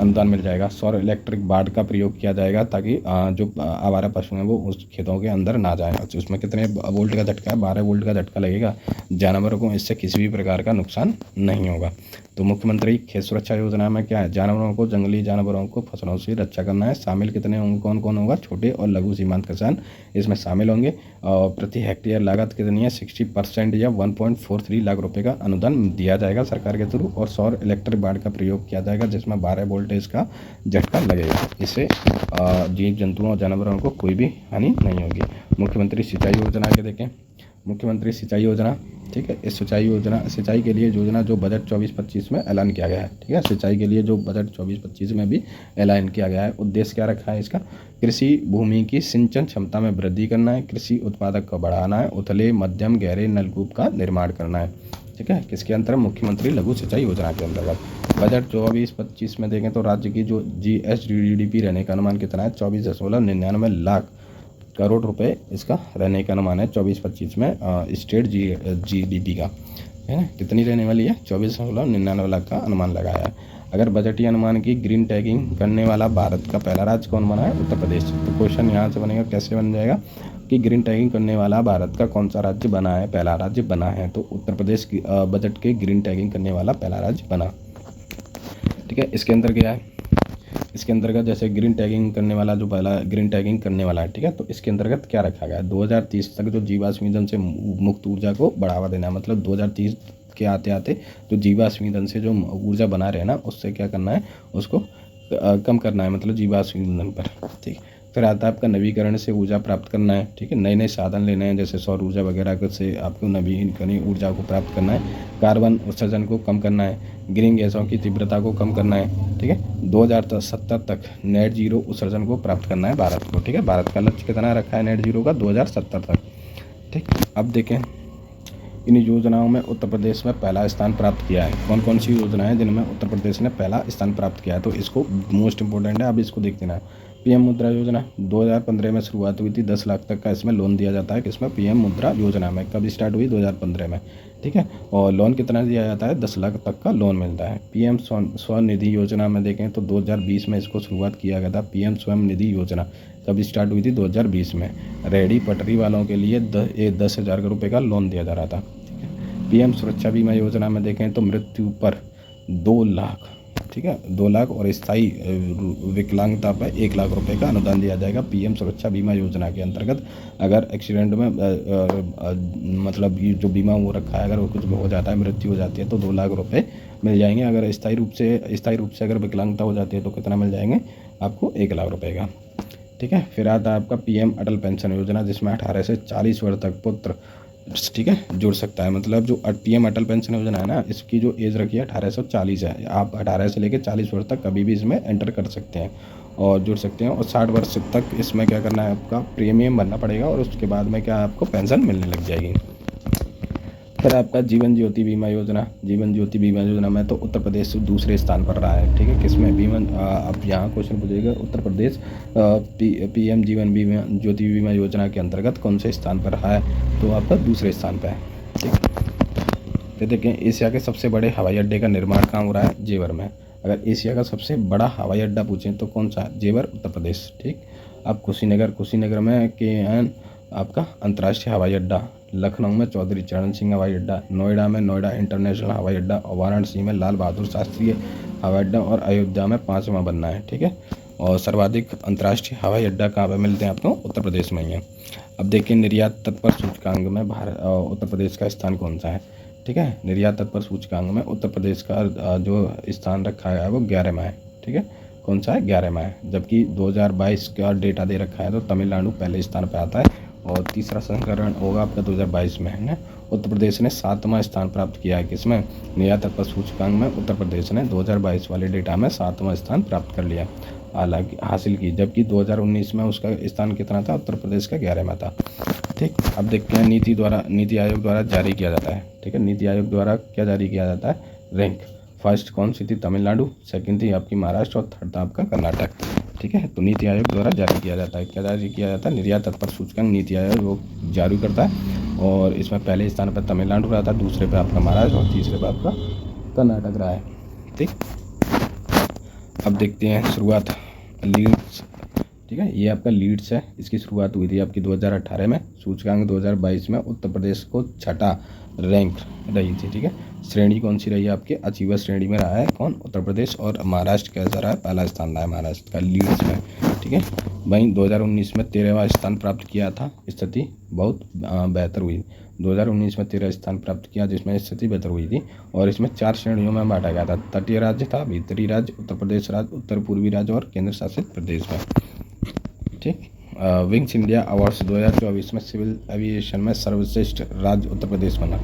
अनुदान मिल जाएगा। सौर इलेक्ट्रिक बाड़ का प्रयोग किया जाएगा, ताकि जो आवारा पशु हैं वो उस खेतों के अंदर ना जाएं। उसमें कितने वोल्ट का झटका है, 12 वोल्ट का झटका लगेगा। जानवरों को इससे किसी भी प्रकार का नुकसान नहीं होगा। तो मुख्यमंत्री खेत सुरक्षा योजना में क्या है, जानवरों को, जंगली जानवरों को फसलों से रक्षा करना है। शामिल कितने होंगे, कौन कौन होगा, छोटे और लघु सीमांत किसान इसमें शामिल होंगे। और प्रति हेक्टेयर लागत कितनी है, 60% या 1.43 लाख रुपए का अनुदान दिया जाएगा सरकार के थ्रू। और सौर इलेक्ट्रिक बाड़ का प्रयोग किया जाएगा, जिसमें 12 वोल्ट वोल्टेज का झटका लगेगा। इससे जीव जंतुओं और जानवरों को कोई भी हानि नहीं होगी। मुख्यमंत्री सिंचाई योजना के देखें, मुख्यमंत्री सिंचाई योजना, ठीक है, इस सिंचाई के लिए योजना जो बजट 24-25 में ऐलान किया गया है, ठीक है, सिंचाई के लिए जो बजट 24-25 में भी ऐलान किया गया है, उद्देश्य क्या रखा है इसका, कृषि भूमि की सिंचन क्षमता में वृद्धि करना है, कृषि उत्पादक को बढ़ाना है, उथले मध्यम गहरे नलकूप का निर्माण करना है, ठीक है, किसके अंतर्गत, मुख्यमंत्री लघु सिंचाई योजना के अंतर्गत। बजट 24-25 में देखें तो राज्य की जो GSDP रहने का अनुमान कितना है, 24.99 लाख करोड़ रुपए इसका रहने का अनुमान है 24-25 में। स्टेट GDP का है ना, कितनी रहने वाली है, 24.99 लाख का अनुमान लगाया है। अगर बजटीय अनुमान की ग्रीन टैगिंग करने वाला भारत का पहला राज्य कौन बना है, उत्तर प्रदेश। तो क्वेश्चन यहाँ से बनेगा, कैसे बन जाएगा कि ग्रीन टैगिंग करने वाला भारत का कौन सा राज्य बना है, पहला राज्य बना है, तो उत्तर प्रदेश की बजट के ग्रीन टैगिंग करने वाला पहला राज्य बना, ठीक है। इसके अंदर क्या है, इसके अंतर्गत जैसे ग्रीन टैगिंग करने वाला जो पहला ग्रीन टैगिंग करने वाला है, ठीक है, तो इसके अंतर्गत क्या रखा गया है, 2030 तक जो जीवाश्म ईंधन से मुक्त ऊर्जा को बढ़ावा देना है। मतलब 2030 के आते आते जो जीवाश्म ईंधन से जो ऊर्जा बना रहे हैं ना, उससे क्या करना है, उसको कम करना है, मतलब जीवाश्म ईंधन पर, ठीक। फिर आता है आपका नवीकरण से ऊर्जा प्राप्त करना है, ठीक है, नए नए साधन लेने हैं, जैसे सौर ऊर्जा वगैरह से आपको नवीकरणीय ऊर्जा को प्राप्त करना है, कार्बन उत्सर्जन को कम करना है, ग्रीन गैसों की तीव्रता को कम करना है, ठीक है, 2070 तक नेट जीरो उत्सर्जन को प्राप्त करना है भारत को, ठीक है। भारत का लक्ष्य कितना रखा है नेट जीरो का, 2070 तक, ठीक। अब देखें इन योजनाओं में उत्तर प्रदेश में पहला स्थान प्राप्त किया है। कौन कौन सी योजनाएं जिनमें उत्तर प्रदेश ने पहला स्थान प्राप्त किया है, तो इसको मोस्ट इंपॉर्टेंट है, अब इसको देख लेना है। PM मुद्रा योजना 2015 में शुरुआत हुई थी, 10 लाख तक का इसमें लोन दिया जाता है, किसमें, PM मुद्रा योजना में। कब स्टार्ट हुई, 2015 में, ठीक है। और लोन कितना दिया जाता है, 10 लाख तक का लोन मिलता है। PM स्वनिधि योजना में देखें तो 2020 में इसको शुरुआत किया गया था। PM स्वयं निधि योजना कब स्टार्ट हुई थी, 2020 में। रेहड़ी पटरी वालों के लिए 10,000 रुपये का लोन दिया जा रहा था। PM सुरक्षा बीमा योजना में देखें तो मृत्यु पर 2 लाख, ठीक है, 2 लाख और स्थायी विकलांगता पर 1 लाख रुपए का अनुदान दिया जाएगा PM सुरक्षा बीमा योजना के अंतर्गत। अगर एक्सीडेंट में मतलब ये जो बीमा वो रखा है, अगर कुछ हो जाता है, मृत्यु हो जाती है, तो 2 लाख रुपए मिल जाएंगे। अगर स्थायी रूप से अगर विकलांगता हो जाती है तो कितना मिल जाएंगे आपको, 1 लाख रुपए का, ठीक है। फिर आता है आपका PM अटल पेंशन योजना, जिसमें 18 से 40 वर्ष तक पुत्र, ठीक है, जुड़ सकता है। मतलब जो PM अटल पेंशन योजना है ना, इसकी जो एज रखी है 18 से 40 है। आप 18 से लेकर 40 वर्ष तक कभी भी इसमें एंटर कर सकते हैं और जुड़ सकते हैं। और 60 वर्ष तक इसमें क्या करना है, आपका प्रीमियम भरना पड़ेगा और उसके बाद में क्या आपको पेंशन मिलने लग जाएगी। फिर आपका जीवन ज्योति बीमा योजना, जीवन ज्योति बीमा योजना में तो उत्तर प्रदेश दूसरे स्थान पर रहा है, ठीक है। किसमें, अब यहाँ क्वेश्चन पूछेगा उत्तर प्रदेश PM जीवन बीमा ज्योति बीमा योजना के अंतर्गत कौन से स्थान पर रहा है, तो आपका दूसरे स्थान पर है, ठीक। तो देखें एशिया के सबसे बड़े हवाई अड्डे का निर्माण कहाँ हो रहा है, जेवर में। अगर एशिया का सबसे बड़ा हवाई अड्डा पूछें तो कौन सा, जेवर, उत्तर प्रदेश, ठीक। अब कुशीनगर में KN आपका अंतर्राष्ट्रीय हवाई अड्डा, लखनऊ में चौधरी चरण सिंह हवाई अड्डा, नोएडा में नोएडा इंटरनेशनल हवाई अड्डा, और वाराणसी में लाल बहादुर शास्त्री हवाई अड्डा, और अयोध्या में 5वां बनना है, ठीक है। और सर्वाधिक अंतर्राष्ट्रीय हवाई अड्डा कहाँ पर मिलते हैं आपको, उत्तर प्रदेश में ही है। अब देखिए निर्यात तत्पर सूचकांक में उत्तर प्रदेश का स्थान कौन सा है, ठीक है। निर्यात तत्पर सूचकांक में उत्तर प्रदेश का जो स्थान रखा गया है वो 11वां है, ठीक है। कौन सा है, 11वां है। जबकि 2022 का डेटा दे रखा है तो तमिलनाडु पहले स्थान पर आता है और तीसरा संस्करण होगा आपका 2022 में, है ना। उत्तर प्रदेश ने 7वां स्थान प्राप्त किया है, किसमें, निर्यात तत्पर सूचकांक में उत्तर प्रदेश ने 2022 वाले डेटा में 7वां स्थान प्राप्त कर लिया, हालांकि हासिल की। जबकि 2019 में उसका स्थान कितना था, उत्तर प्रदेश का 11वां था, ठीक। अब देखते हैं नीति आयोग द्वारा जारी किया जाता है, ठीक है। नीति आयोग द्वारा क्या जारी किया जाता है, रैंक। फर्स्ट कौन सी थी, तमिलनाडु, सेकंड थी आपकी महाराष्ट्र, और थर्ड था आपका कर्नाटक, ठीक है। तो नीति आयोग द्वारा जारी किया जाता है, क्या जारी किया जाता है, निर्यात तत्पर सूचकांक नीति आयोग वो जारी करता है। और इसमें पहले स्थान पर तमिलनाडु रहा था, दूसरे पे आपका महाराष्ट्र, और तीसरे पे आपका कर्नाटक रहा है, ठीक। अब देखते हैं शुरुआत लीड्स, ठीक है। ये आपका लीड्स है, इसकी शुरुआत हुई थी आपकी 2018 में। सूचकांक 2022 में उत्तर प्रदेश को छठा रैंक रही थी, ठीक है। श्रेणी कौन सी रही है आपके, अचीवर श्रेणी में रहा है कौन, उत्तर प्रदेश। और महाराष्ट्र कैसा रहा है, पहला स्थान रहा है महाराष्ट्र का लीड्स में, ठीक है। वहीं 2019 में 13वां स्थान प्राप्त किया था, स्थिति बहुत बेहतर हुई। 2019 में 13 स्थान प्राप्त किया, जिसमें स्थिति बेहतर हुई थी। और इसमें 4 श्रेणियों में बांटा गया था। तटीय राज्य था, भीतरी राज्य, उत्तर प्रदेश राज्य, उत्तर पूर्वी राज्य और केंद्र शासित प्रदेश में। ठीक। विंग्स इंडिया अवार्ड्स 2024 में सिविल एविएशन में सर्वश्रेष्ठ राज्य उत्तर प्रदेश बना।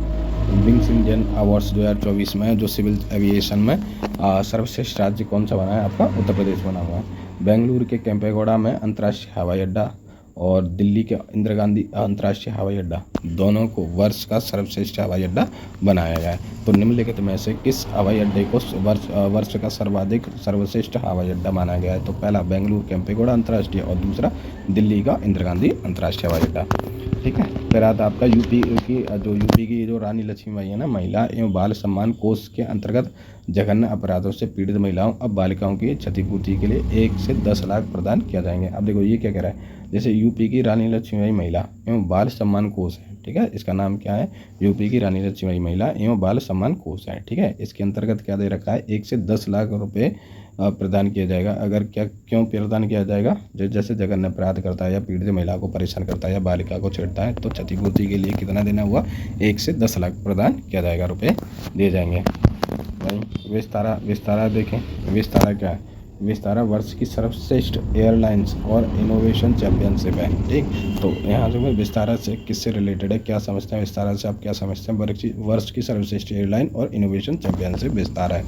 विंग्स इंडियन अवार्ड्स 2024 में जो सिविल एविएशन में सर्वश्रेष्ठ राज्य कौन सा बना है आपका? उत्तर प्रदेश बना हुआ है। बेंगलुरु के केम्पेगौड़ा में अंतर्राष्ट्रीय हवाई अड्डा और दिल्ली के इंदिरा गांधी अंतर्राष्ट्रीय हवाई अड्डा, दोनों को वर्ष का सर्वश्रेष्ठ हवाई अड्डा बनाया गया है। तो निम्नलिखित में से किस हवाई अड्डे को वर्ष का सर्वाधिक सर्वश्रेष्ठ हवाई अड्डा माना गया है? तो पहला बेंगलुरु केम्पेगौड़ा अंतर्राष्ट्रीय और दूसरा दिल्ली का इंदिरा गांधी अंतर्राष्ट्रीय हवाई अड्डा। ठीक है। फिर आता आपका यूपी की जो रानी लक्ष्मीबाई है ना, महिला एवं बाल सम्मान कोष के अंतर्गत जघन्य अपराधों से पीड़ित महिलाओं अब बालिकाओं की क्षतिपूर्ति के लिए 1 से 10 लाख प्रदान किया जाएंगे। अब देखो ये क्या कह रहा है, जैसे यूपी की रानी लक्ष्मीबाई महिला एवं बाल सम्मान कोष है। ठीक है, इसका नाम क्या है? यूपी की रानी लक्ष्मीबाई महिला एवं बाल सम्मान कोष है। ठीक है, इसके अंतर्गत क्या दे रखा है? 1 से 10 लाख रुपए प्रदान किया जाएगा। अगर क्यों प्रदान किया जाएगा? जैसे जघन्य अपराध करता है या पीड़ित महिला को परेशान करता है या बालिका को छेड़ता है, तो क्षतिपूर्ति के लिए कितना देना हुआ? 1 से 10 लाख प्रदान किया जाएगा, रुपए दिए जाएंगे। वहीं विस्तारा देखें। विस्तारा क्या है? विस्तारा वर्ष की सर्वश्रेष्ठ एयरलाइंस और इनोवेशन चैंपियनशिप है। ठीक, तो यहाँ जो विस्तारा से किससे रिलेटेड है, क्या समझते हैं? विस्तारा से आप क्या समझते हैं? वर्ष की सर्वश्रेष्ठ एयरलाइन और इनोवेशन चैंपियनशिप विस्तारा है।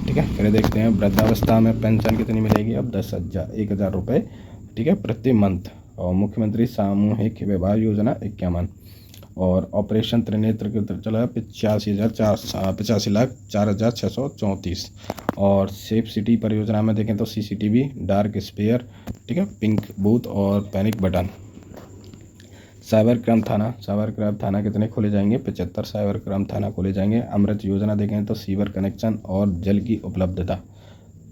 ठीक है, फिर देखते हैं वृद्धावस्था में पेंशन कितनी मिलेगी? अब 1,000 रुपये। ठीक है, प्रति मंथ। और मुख्यमंत्री सामूहिक विवाह योजना 51 और ऑपरेशन त्रिनेत्र के तरफ चला 85,04,634 और सेफ सिटी परियोजना में देखें तो CCTV, डार्क स्पेयर, ठीक है, पिंक बूथ और पैनिक बटन। साइबर क्राइम थाना कितने खोले जाएंगे? 75 साइबर क्राइम थाना खोले जाएंगे। अमृत योजना देखें तो सीवर कनेक्शन और जल की उपलब्धता,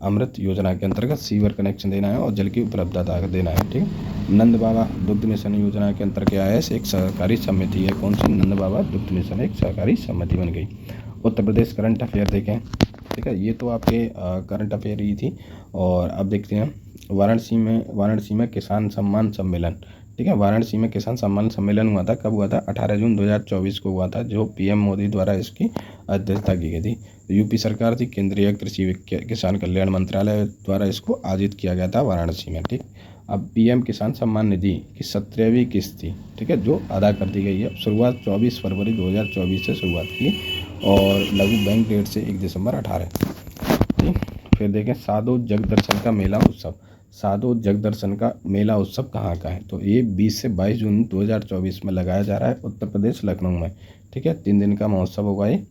अमृत योजना के अंतर्गत सीवर कनेक्शन देना है और जल की उपलब्धता देना है। ठीक है। नंद बाबा दुग्ध मिशन योजना के अंतर्गत क्या है? एक सहकारी समिति है। कौन सी? नंद बाबा दुग्ध मिशन एक सहकारी समिति बन गई। उत्तर प्रदेश करंट अफेयर देखें। ठीक है, ये तो आपके करंट अफेयर ही थी। और अब देखते हैं वाराणसी में किसान सम्मान सम्मेलन। ठीक है, वाराणसी में किसान सम्मान सम्मेलन हुआ था। कब हुआ था? 18 जून 2024 को हुआ था, जो PM मोदी द्वारा इसकी अध्यक्षता की गई थी। यूपी सरकार थी, केंद्रीय कृषि किसान कल्याण मंत्रालय द्वारा इसको आयोजित किया गया था वाराणसी में। ठीक, अब PM किसान सम्मान निधि की 17वीं किस्त थी। ठीक है, जो अदा कर दी गई है। शुरुआत 24 फरवरी 2024 से शुरुआत की और लघु बैंक डेट से 1 दिसंबर 18। ठीक, फिर देखें साधु जगदर्शन का मेला उत्सव। साधु जगदर्शन का मेला उत्सव कहाँ का है? तो ये 20 से 22 जून 2024 में लगाया जा रहा है उत्तर प्रदेश लखनऊ में। ठीक है, 3 दिन का महोत्सव होगा ये।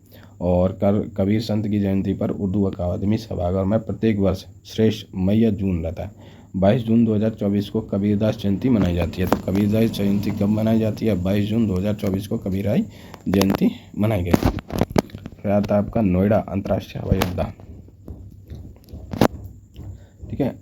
और कबीर संत की जयंती पर उर्दू अकादमी सभागार में प्रत्येक वर्ष श्रेष्ठ मई या जून रहता है। 22 जून 2024 को कबीरदास जयंती मनाई जाती है। तो कबीरदास जयंती कब मनाई जाती है? 22 जून 2024 को कबीरदास जयंती मनाई गई। फिर आता है आपका नोएडा अंतर्राष्ट्रीय हवाई अड्डा। ठीक है,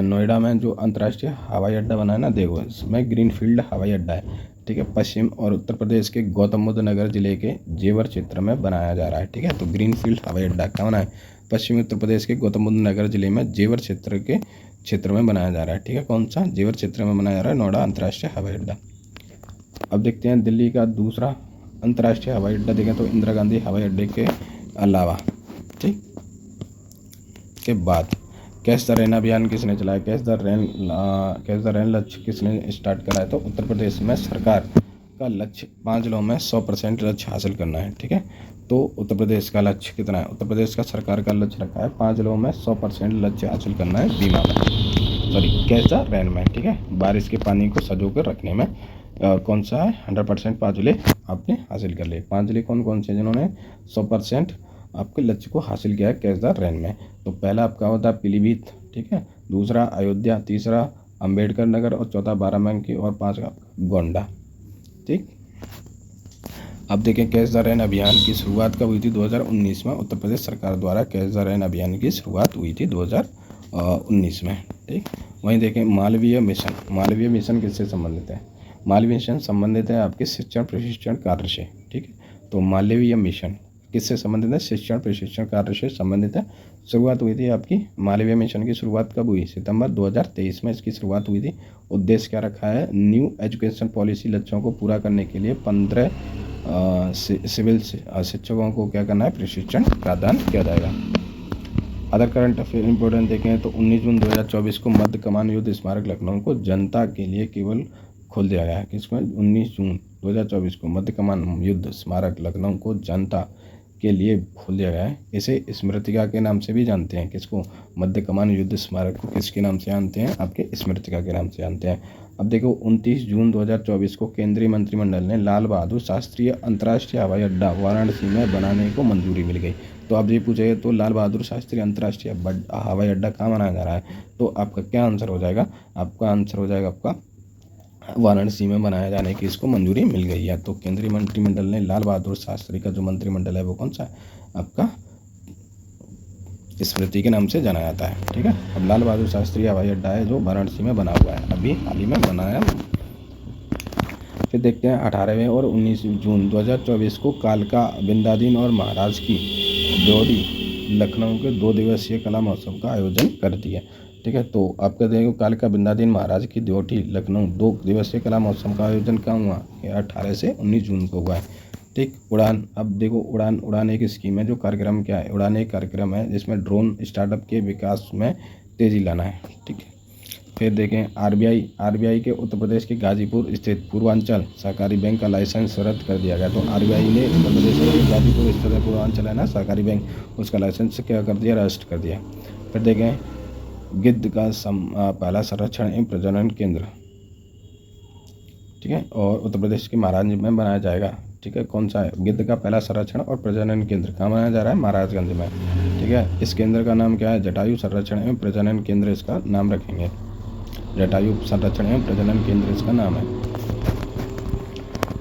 नोएडा में जो अंतर्राष्ट्रीय हवाई अड्डा बना है ना, देखो इसमें ग्रीनफील्ड हवाई अड्डा है। ठीक है, पश्चिम और उत्तर प्रदेश के गौतम बुद्ध नगर जिले के जेवर क्षेत्र में बनाया जा रहा है। ठीक है, तो ग्रीनफील्ड हवाई अड्डा कहाँ बना है? पश्चिमी उत्तर प्रदेश के गौतम बुद्ध नगर जिले में जेवर क्षेत्र में बनाया जा रहा है। ठीक है, कौन सा? जेवर क्षेत्र में बनाया जा रहा है नोएडा अंतर्राष्ट्रीय हवाई अड्डा। अब देखते हैं दिल्ली का दूसरा अंतर्राष्ट्रीय हवाई अड्डा देखें तो इंदिरा गांधी हवाई अड्डे के अलावा, ठीक, के बाद कैच द रेन अभियान किसने चलाया? कैच द रेन लक्ष्य किसने स्टार्ट करा है? तो उत्तर प्रदेश में सरकार का लक्ष्य 5 जिलों में 100% लक्ष्य हासिल करना है। ठीक है, तो उत्तर प्रदेश का लक्ष्य कितना है? उत्तर प्रदेश का सरकार का लक्ष्य रखा है 5 जिलों में 100% लक्ष्य हासिल करना है बीमा में, कैच द रेन में। ठीक है, बारिश के पानी को सजो कर रखने में कौन सा है? 100% 5 जिले आपने हासिल कर लिए। 5 जिले कौन कौन से जिन्होंने 100% आपके लक्ष्य को हासिल किया है कैच द रेन में? तो पहला आपका होता है पीलीभीत, ठीक है, दूसरा अयोध्या, तीसरा अंबेडकर नगर और चौथा बाराबंकी और 5वां गोंडा। ठीक, अब देखें कैच द रेन अभियान की शुरुआत कब हुई थी? 2019 में उत्तर प्रदेश सरकार द्वारा कैच द रेन अभियान की शुरुआत हुई थी 2019 में। ठीक, वहीं देखें मालवीय मिशन किससे संबंधित है? मालवीय मिशन संबंधित है आपके शिक्षण प्रशिक्षण कार्य से। ठीक है, तो मालवीय मिशन किससे संबंधित है? शिक्षण प्रशिक्षण कार्य से संबंधित है। शुरुआत हुई थी आपकी मालवीय मिशन की शुरुआत कब हुई? सितंबर 2023 में इसकी शुरुआत हुई थी। उद्देश्य क्या रखा है? न्यू एजुकेशन पॉलिसी लक्ष्यों को पूरा करने के लिए सिविल शिक्षकों को क्या करना है, प्रशिक्षण प्रदान किया जाएगा। अदर करंट अफेयर इंपॉर्टेंट देखें तो 19 जून 2024 को मध्य कमान युद्ध स्मारक लखनऊ को जनता के लिए केवल खोल दिया गया है। किसमें? 19 जून 2024 को मध्य कमान युद्ध स्मारक लखनऊ को जनता के लिए खोल दिया गया है। इसे स्मृतिका के नाम से भी जानते हैं। किसको? मध्य कमान युद्ध स्मारक को किसके नाम से जानते हैं? आपके स्मृतिका के नाम से जानते हैं। अब देखो 29 जून 2024 को केंद्रीय मंत्रिमंडल ने लाल बहादुर शास्त्री अंतर्राष्ट्रीय हवाई अड्डा वाराणसी में बनाने को मंजूरी मिल गई। तो अब ये पूछेगा तो लाल बहादुर शास्त्री अंतर्राष्ट्रीय हवाई अड्डा कहाँ बनाया जा रहा है, तो आपका क्या आंसर हो जाएगा? आपका आंसर हो जाएगा आपका वाराणसी में बनाया जाने की इसको मंजूरी मिल गई है। तो केंद्रीय मंत्रिमंडल ने लाल बहादुर शास्त्री का जो मंत्रिमंडल है वो कौन सा है? आपका स्मृति के नाम से जाना जाता है। ठीक है, अब लाल बहादुर शास्त्री हवाई अड्डा है जो वाराणसी में बना हुआ है, अभी हाल ही में बनाया। फिर देखते हैं 18वें और 19 जून 2024 को कालका बिंदादीन और महाराज की ड्योढ़ी लखनऊ के 2 दिवसीय कला महोत्सव का आयोजन कर दिया। ठीक है, तो आपका देखो कालका बिंदादीन महाराज की ड्योढ़ी लखनऊ 2 दिवसीय कला महोत्सव का आयोजन कहाँ हुआ? 18 से 19 जून को हुआ है। ठीक, उड़ान, अब देखो उड़ान एक स्कीम है जो कार्यक्रम क्या है? उड़ान एक कार्यक्रम है जिसमें ड्रोन स्टार्टअप के विकास में तेजी लाना है। ठीक है, फिर देखें आरबीआई के उत्तर प्रदेश के गाजीपुर स्थित पूर्वांचल सहकारी बैंक का लाइसेंस रद्द कर दिया गया। तो आरबीआई ने उत्तर प्रदेश के गाजीपुर स्थित पूर्वांचल है ना सहकारी बैंक, उसका लाइसेंस क्या कर दिया? रद्द कर दिया। फिर देखें गिद्ध का पहला संरक्षण एवं प्रजनन केंद्र, ठीक है, और उत्तर प्रदेश के महाराजगंज में बनाया जाएगा। ठीक है, कौन सा है? गिद्ध का पहला संरक्षण और प्रजनन केंद्र कहाँ बनाया जा रहा है? महाराजगंज में। ठीक है, इस केंद्र का नाम क्या है? जटायु संरक्षण एवं प्रजनन केंद्र इसका नाम रखेंगे। जटायु संरक्षण एवं प्रजनन केंद्र इसका नाम है।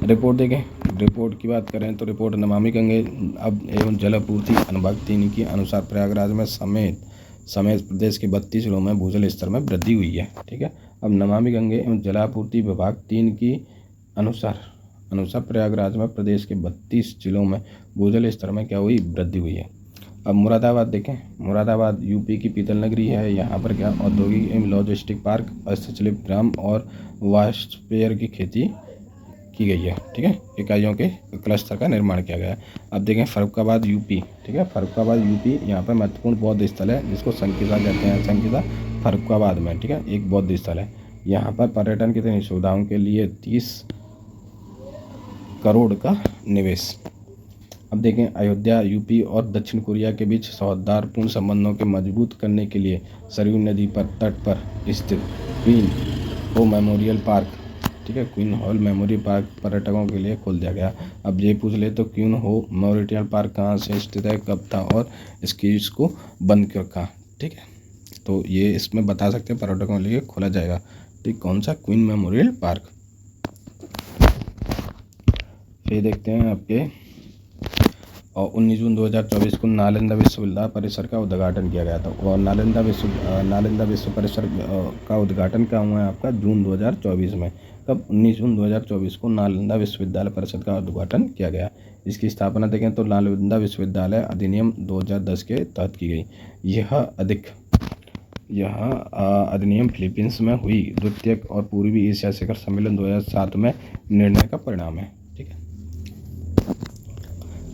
रिपोर्ट देखें, रिपोर्ट की बात करें तो रिपोर्ट नमामि गंगे अब एवं जल आपूर्ति अनुभाग 3 के अनुसार प्रयागराज में समेत प्रदेश के 32 जिलों में भूजल स्तर में वृद्धि हुई है। ठीक है, अब नमामि गंगे एवं जलापूर्ति विभाग 3 की अनुसार प्रयागराज में प्रदेश के 32 जिलों में भूजल स्तर में क्या हुई? वृद्धि हुई है। अब मुरादाबाद देखें, मुरादाबाद यूपी की पीतल नगरी है। यहाँ पर क्या औद्योगिक एवं लॉजिस्टिक पार्क, हस्तशिल्प ग्राम और वाष्पेय की खेती की गई है। ठीक है, इकाइयों के क्लस्टर का निर्माण किया गया है। अब देखें फर्रुखाबाद यूपी। ठीक है, फर्रुखाबाद यूपी, यहाँ पर महत्वपूर्ण बौद्ध स्थल है जिसको संकिसा कहते हैं। संकिसा फर्रुखाबाद में, ठीक है, एक बौद्ध स्थल है। यहाँ पर पर्यटन की सुविधाओं के लिए 30 करोड़ का निवेश। अब देखें अयोध्या यूपी और दक्षिण कोरिया के बीच सौहार्दपूर्ण संबंधों के मजबूत करने के लिए सरयू नदी पर तट पर स्थित क्वीन हो मेमोरियल पार्क, ठीक है, क्वीन हॉल मेमोरियल पार्क पर्यटकों के लिए खोल दिया गया। अब ये पूछ ले तो क्वीन हो मेमोरियल पार्क कहाँ से स्थित है, कब था और इसको बंद क्यों रखा? ठीक है, तो ये इसमें बता सकते हैं पर्यटकों के लिए खोला जाएगा। ठीक, कौन सा? Queen memorial park. फिर देखते हैं आपके और 19 जून 2024 को नालंदा विश्वविद्यालय परिसर का उद्घाटन किया गया था। और नालंदा विश्व परिसर का उद्घाटन क्या हुआ है आपका? जून 2024 में। कब? 19 जून 2024 को नालंदा विश्वविद्यालय परिषद का उद्घाटन किया गया। इसकी स्थापना देखें तो नालंदा विश्वविद्यालय अधिनियम 2010 के तहत की गई। यह अधिनियम फिलीपींस में हुई द्वितीय और पूर्वी एशिया शिखर सम्मेलन 2007 में निर्णय का परिणाम है। ठीक है,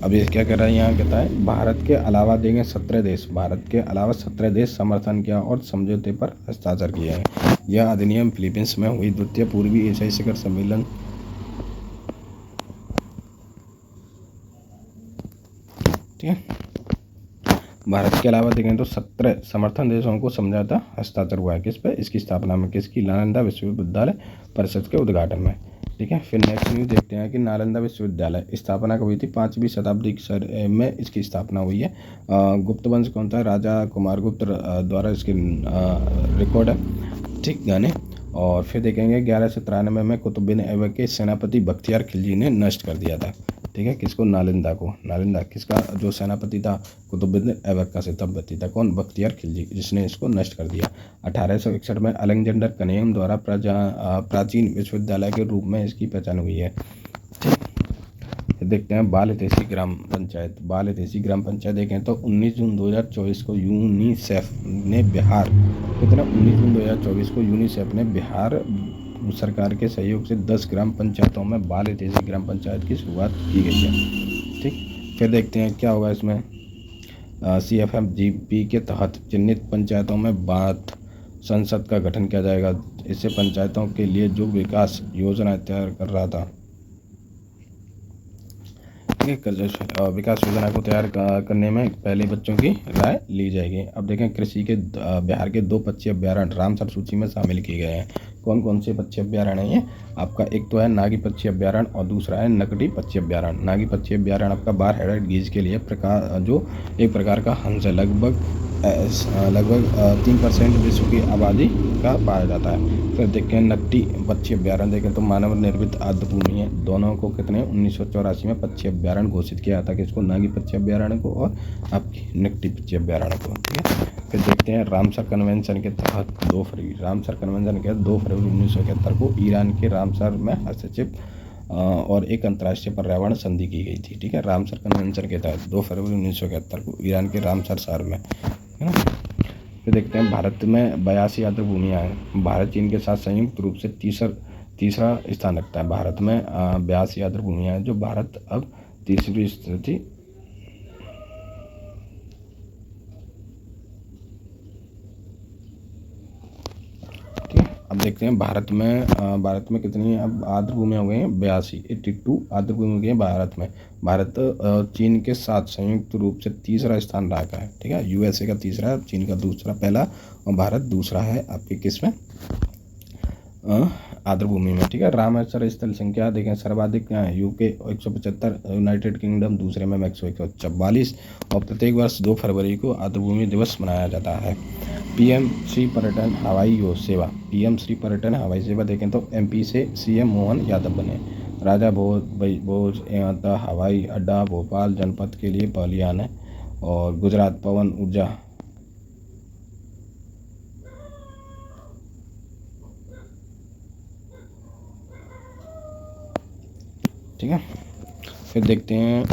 अब ये क्या कर रहा है? यहाँ कहता है भारत के अलावा देंगे 17 देश समर्थन किया और समझौते पर हस्ताक्षर किया है। यह अधिनियम फिलीपींस में हुई द्वितीय पूर्वी एशियाई शिखर सम्मेलन ठीक है, भारत के अलावा देखें तो 17 समर्थन देशों को समझौता हस्ताक्षर हुआ है। किस पे? इसकी स्थापना में, किसकी? नालंदा विश्वविद्यालय परिषद के उद्घाटन में। ठीक है, फिर नेक्स्ट न्यूज़ देखते हैं कि नालंदा विश्वविद्यालय स्थापना कब हुई थी? 5वीं शताब्दी में इसकी स्थापना हुई है। गुप्त वंश कौन था? राजा कुमारगुप्त द्वारा इसकी रिकॉर्ड है। ठीक, गाने। और फिर देखेंगे 1193 में कुतुबुद्दीन ऐबक के सेनापति बख्तियार खिलजी ने नष्ट कर दिया था। ठीक है, किसको? नालंदा को। नालंदा किसका जो सेनापति था? कुतुबुद्दीन ऐबक का सेनापति था। कौन? बख्तियार खिलजी, जिसने इसको नष्ट कर दिया। 1861 में अलेक्जेंडर कनिंघम द्वारा प्राचीन विश्वविद्यालय के रूप में इसकी पहचान हुई है। ठीक, देखते हैं बाल हितैषी ग्राम पंचायत। बाल हितैषी ग्राम पंचायत देखें तो 19 जून 2024 को यूनिसेफ ने बिहार, कितना? 19 जून 2024 को यूनिसेफ ने सरकार के सहयोग से 10 ग्राम पंचायतों में बाल हितैषी ग्राम पंचायत की शुरुआत की गई है। ठीक, फिर देखते हैं क्या होगा इसमें। CFMGP के तहत चिन्हित पंचायतों में बात संसद का गठन किया जाएगा। इससे पंचायतों के लिए जो विकास योजना तैयार कर रहा था, विकास योजना को तैयार करने में पहले बच्चों की राय ली जाएगी। अब देखें, कृषि के बिहार के 2 पक्षी अभ्यारण्य रामसर सूची में शामिल किए गए हैं। कौन कौन से पक्षी अभ्यारण्य हैं ये आपका? एक तो है नागी पक्षी अभ्यारण्य और दूसरा है नकटी पक्षी अभ्यारण्य। नागी पक्षी अभ्यारण्य आपका बार हेडेड गीज के लिए जो एक प्रकार का हंस है, लगभग 3% विश्व की आबादी का पाया जाता है। फिर देखें नकटी पक्षी अभ्यारण्य, देखें तो मानव निर्मित आर्द्रभूमि है। दोनों को कितने 1984 में पक्षी अभ्यारण्य घोषित किया था, किसको? नागी पक्षी अभ्यारण्य को और आपकी नकटी पक्षी अभ्यारण्य को। ठीक है, फिर देखते हैं रामसर कन्वेंशन के तहत 2 फरवरी 1971 को ईरान के रामसर में हस्तक्षेप और एक अंतर्राष्ट्रीय पर्यावरण संधि की गई थी। ठीक है, रामसर कन्वेंशन के तहत 2 फरवरी 1971 को ईरान के रामसर शहर में, है ना। फिर देखते हैं भारत में 82 आर्द्रभूमियाँ हैं। भारत चीन के साथ संयुक्त रूप से तीसरा स्थान रखता है। भारत में 82 आर्द्रभूमियाँ हैं, जो भारत अब तीसरी स्थिति अब देखते हैं भारत में कितनी अब आर्द्रभूमियाँ हो गई हैं? 82 आर्द्रभूमि हो गई हैं भारत में। भारत चीन के साथ संयुक्त रूप से तीसरा स्थान रखा है। ठीक है, USA का तीसरा, चीन का दूसरा, पहला, और भारत दूसरा है आपके किसमें? आर्द्रभूमि में। ठीक है, रामेश्वर स्थल संख्या देखें सर्वाधिक UK 175, यूनाइटेड किंगडम दूसरे में 144, और प्रत्येक वर्ष 2 फरवरी को आर्द्रभूमि दिवस मनाया जाता है। PM श्री पर्यटन हवाई सेवा, PM श्री पर्यटन हवाई सेवा देखें तो MP से CM मोहन यादव बने। राजा भोज हवाई अड्डा भोपाल जनपद के लिए पहली आन है। और गुजरात पवन ऊर्जा, ठीक है। फिर देखते हैं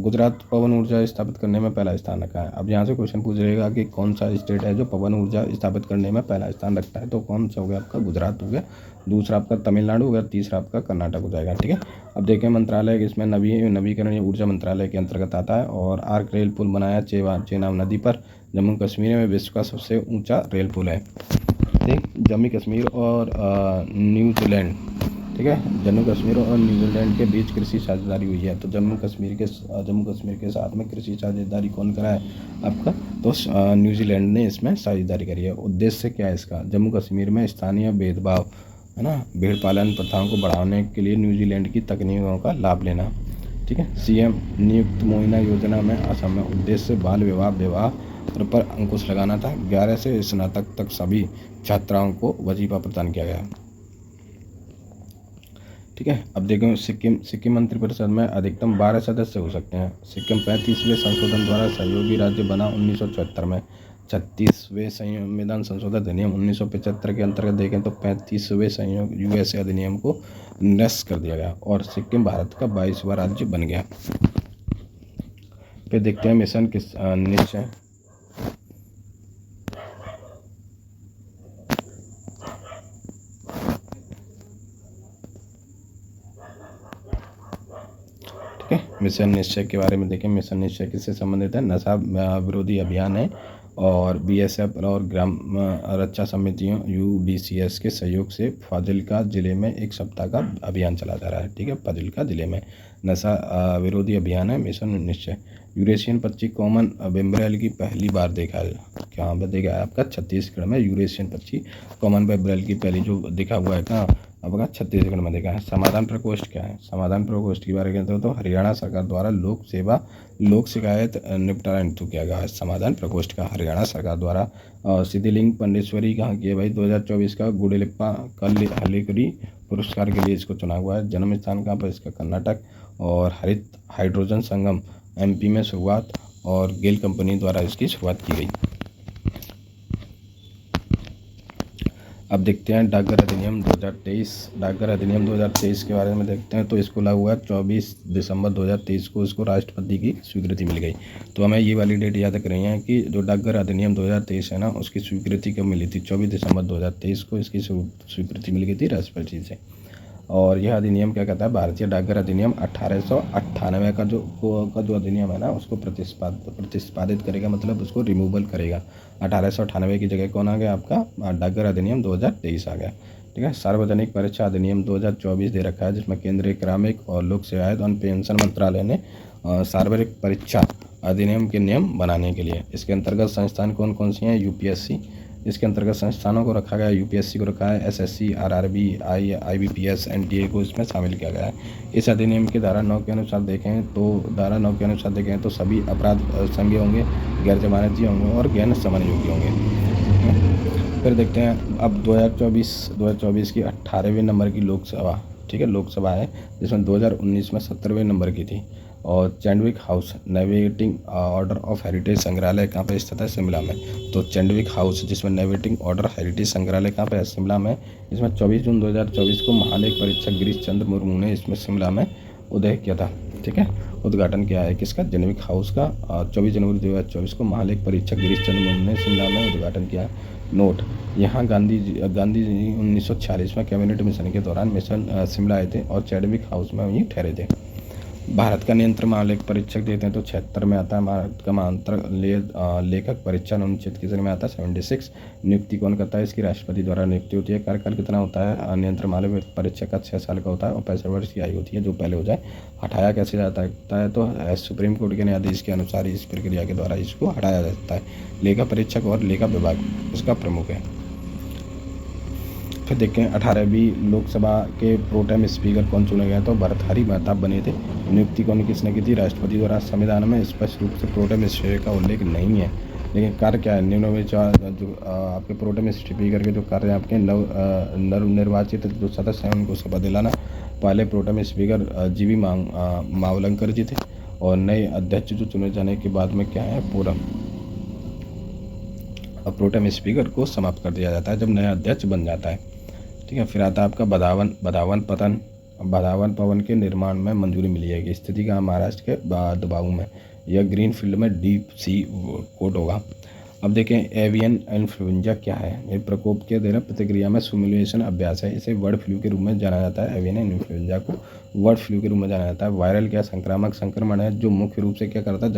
गुजरात पवन ऊर्जा स्थापित करने में पहला स्थान रखा है। अब यहाँ से क्वेश्चन पूछ रहेगा कि कौन सा स्टेट है जो पवन ऊर्जा स्थापित करने में पहला स्थान रखता है, तो कौन सा हो गया आपका? गुजरात हो गया, दूसरा आपका तमिलनाडु हो गया, तीसरा आपका कर्नाटक हो जाएगा। ठीक है, अब देखें मंत्रालय इसमें नवीकरणीय ऊर्जा मंत्रालय के अंतर्गत आता है। और आर्क रेल पुल बनाया चेनाब नदी पर, जम्मू कश्मीर में विश्व का सबसे ऊँचा रेल पुल है। ठीक, जम्मू कश्मीर और न्यूजीलैंड, ठीक है, जम्मू कश्मीर और न्यूजीलैंड के बीच कृषि साझेदारी हुई है। तो जम्मू कश्मीर के साथ में कृषि साझेदारी कौन करा है आपका? तो न्यूजीलैंड ने इसमें साझेदारी करी है। उद्देश्य क्या है इसका? जम्मू कश्मीर में स्थानीय भेदभाव, है ना, भेड़ पालन प्रथाओं को बढ़ाने के लिए न्यूजीलैंड की तकनीकों का लाभ लेना। ठीक है, CM नियुक्त मोइना योजना में असम में उद्देश्य बाल विवाह पर अंकुश लगाना था। 11 से स्नातक तक सभी छात्राओं को वजीफा प्रदान किया गया। ठीक है, अब देखें सिक्किम मंत्रिपरिषद में अधिकतम 12 सदस्य हो सकते हैं। सिक्किम 35वें संशोधन द्वारा सहयोगी राज्य बना 1974 में। 36वें संविधान संशोधन अधिनियम 1975 के अंतर्गत देखें तो 35वें USA अधिनियम को निरस्त कर दिया गया और सिक्किम भारत का 22वां राज्य बन गया। फिर देखते हैं मिशन किस निश्चय। मिशन निश्चय के बारे में देखें। मिशन निश्चय किससे संबंधित है? नशा विरोधी अभियान है और BSF और ग्राम रक्षा समितियों UDCS के सहयोग से फाजिल्का जिले में 1 सप्ताह का अभियान चला जा रहा है। ठीक है, फाजिल्का जिले में नशा विरोधी अभियान है मिशन निश्चय। यूरेशियन पक्षी कॉमन बेम्ब्रेल की पहली बार देखा है, कहाँ पर देखा है आपका? छत्तीसगढ़ में यूरेशियन पक्षी कॉमन बेम्ब्रेल की पहली जो देखा हुआ है कहाँ आपका? छत्तीसगढ़ में देखा है। समाधान प्रकोष्ठ क्या है? समाधान प्रकोष्ठ के बारे में कहते हो तो हरियाणा सरकार द्वारा लोक शिकायत निपटारा हेतु किया गया है समाधान प्रकोष्ठ का हरियाणा सरकार द्वारा। सिद्धिलिंग पंडेश्वरी कहाँ की है भाई? 2024 का गुडेलिप्पा हल्लीकरी पुरस्कार के लिए इसको चुना हुआ है। जन्म स्थान कहाँ पर इसका? कर्नाटक। और हरित हाइड्रोजन संगम MP में शुरुआत और गेल कंपनी द्वारा इसकी शुरुआत की गई। अब देखते हैं डाकघर अधिनियम 2023। डाकघर अधिनियम 2023 के बारे में देखते हैं। तो इसको लागू हुआ 24 दिसंबर 2023 को इसको राष्ट्रपति की स्वीकृति मिल गई। तो हमें ये वाली डेट याद रख रही है कि जो डाकघर अधिनियम 2023 है ना, उसकी स्वीकृति कब मिली थी? 24 दिसंबर 2023 को इसकी स्वीकृति मिल गई थी राष्ट्रपति से। और यह अधिनियम क्या कहता है? भारतीय डाकघर अधिनियम 1898 का जो अधिनियम है ना, उसको प्रतिपादित करेगा, मतलब उसको रिमूवल करेगा। 1898 की जगह कौन आ गया? आपका डाकघर अधिनियम 2023 आ गया। ठीक है। सार्वजनिक परीक्षा अधिनियम 2024 दे रखा है, जिसमें केंद्रीय ग्रामीण और लोक सेवाएं और पेंशन मंत्रालय ने सार्वजनिक परीक्षा अधिनियम के नियम बनाने के लिए। इसके अंतर्गत संस्थान कौन कौन सी हैं? यूपीएससी। इसके अंतर्गत संस्थानों को रखा गया, यूपीएससी को रखा है, एसएससी, आरआरबी, आईबीपीएस, एनटीए को इसमें शामिल किया गया है। इस अधिनियम की धारा 9 के अनुसार देखें तो सभी अपराध संज्ञेय होंगे, गैर जमानती होंगे और गैर समन योग्य होंगे। फिर देखते हैं अब 2024 की 18वें नंबर की लोकसभा, ठीक है, लोकसभा है, जिसमें 2019 में 17वें नंबर की थी। और Chadwick house navigating order of heritage संग्रहालय कहाँ पे स्थित है? शिमला में। तो चैंडविक हाउस, जिसमें नेविगेटिंग ऑर्डर हेरिटेज संग्रहालय कहाँ पे है? शिमला में। इसमें 24 जून 2024 को महालेख परीक्षक गिरीश चंद्र मुर्मू ने इसमें शिमला में उदय किया था। ठीक है, उद्घाटन किया है किसका? चैंडविक हाउस का। 24 जनवरी 2024 को महालेख परीक्षक गिरीश चंद्र मुर्मू ने शिमला में उद्घाटन किया। नोट, यहाँ गांधी जी 1946 में कैबिनेट मिशन के दौरान मिशन शिमला आए थे और चैंडविक हाउस में वहीं ठहरे थे। भारत का नियंत्रण महालेख परीक्षक देते हैं तो 76 में आता है। भारत का महांतर लेखक परीक्षा अनुच्छेद कितने में आता है? 76। नियुक्ति कौन करता है? इसकी राष्ट्रपति द्वारा नियुक्ति होती है। कार्यकाल कितना होता है नियंत्रण महालेख परीक्षक का? 6 साल का होता है और 65 वर्ष की आयु होती है, जो पहले हो जाए। हटाया कैसे जाता है? तो सुप्रीम कोर्ट के न्यायाधीश के अनुसार इस प्रक्रिया के द्वारा इसको हटाया जाता है। लेखा परीक्षक और लेखा विभाग इसका प्रमुख है। फिर देखें 18वीं लोकसभा के प्रोटेम स्पीकर कौन चुने गए? तो भर्तृहरि मेहताब बने थे। नियुक्ति कौन किसने की थी? राष्ट्रपति द्वारा। संविधान में स्पष्ट रूप से प्रोटेम स्पीकर का उल्लेख नहीं है, लेकिन कार्य क्या है? जो आपके प्रोटेम स्पीकर के जो कार्य आपके नवनिर्वाचित जो सदस्य हैं उनको शपथ दिलाना। पहले प्रोटेम स्पीकर जीवी मावलंकर जी थे और नए अध्यक्ष जो चुने जाने के बाद में क्या है? प्रोटेम स्पीकर को समाप्त कर दिया जाता है जब नया अध्यक्ष बन जाता है। ठीक है। फिर आता है आपका बदावन पवन के निर्माण में मंजूरी मिली है कि स्थिति का महाराष्ट्र के दबाऊ में। यह ग्रीन फील्ड में डीप सी कोट होगा। अब देखें एवियन इन्फ्लुएंजा क्या है? ये प्रकोप के दौरान प्रतिक्रिया में सिमुलेशन अभ्यास है। इसे बर्ड फ्लू के रूप में जाना जाता है। एवियन इन्फ्लुएंजा को बर्ड फ्लू के रूप में जाना जाता है। वायरल क्या संक्रामक संक्रमण है जो मुख्य रूप से क्या करता है?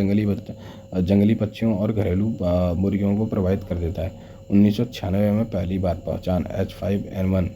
जंगली पक्षियों और घरेलू मुर्गियों को प्रभावित कर देता है। 1996 में पहली बार पहचान H5N1।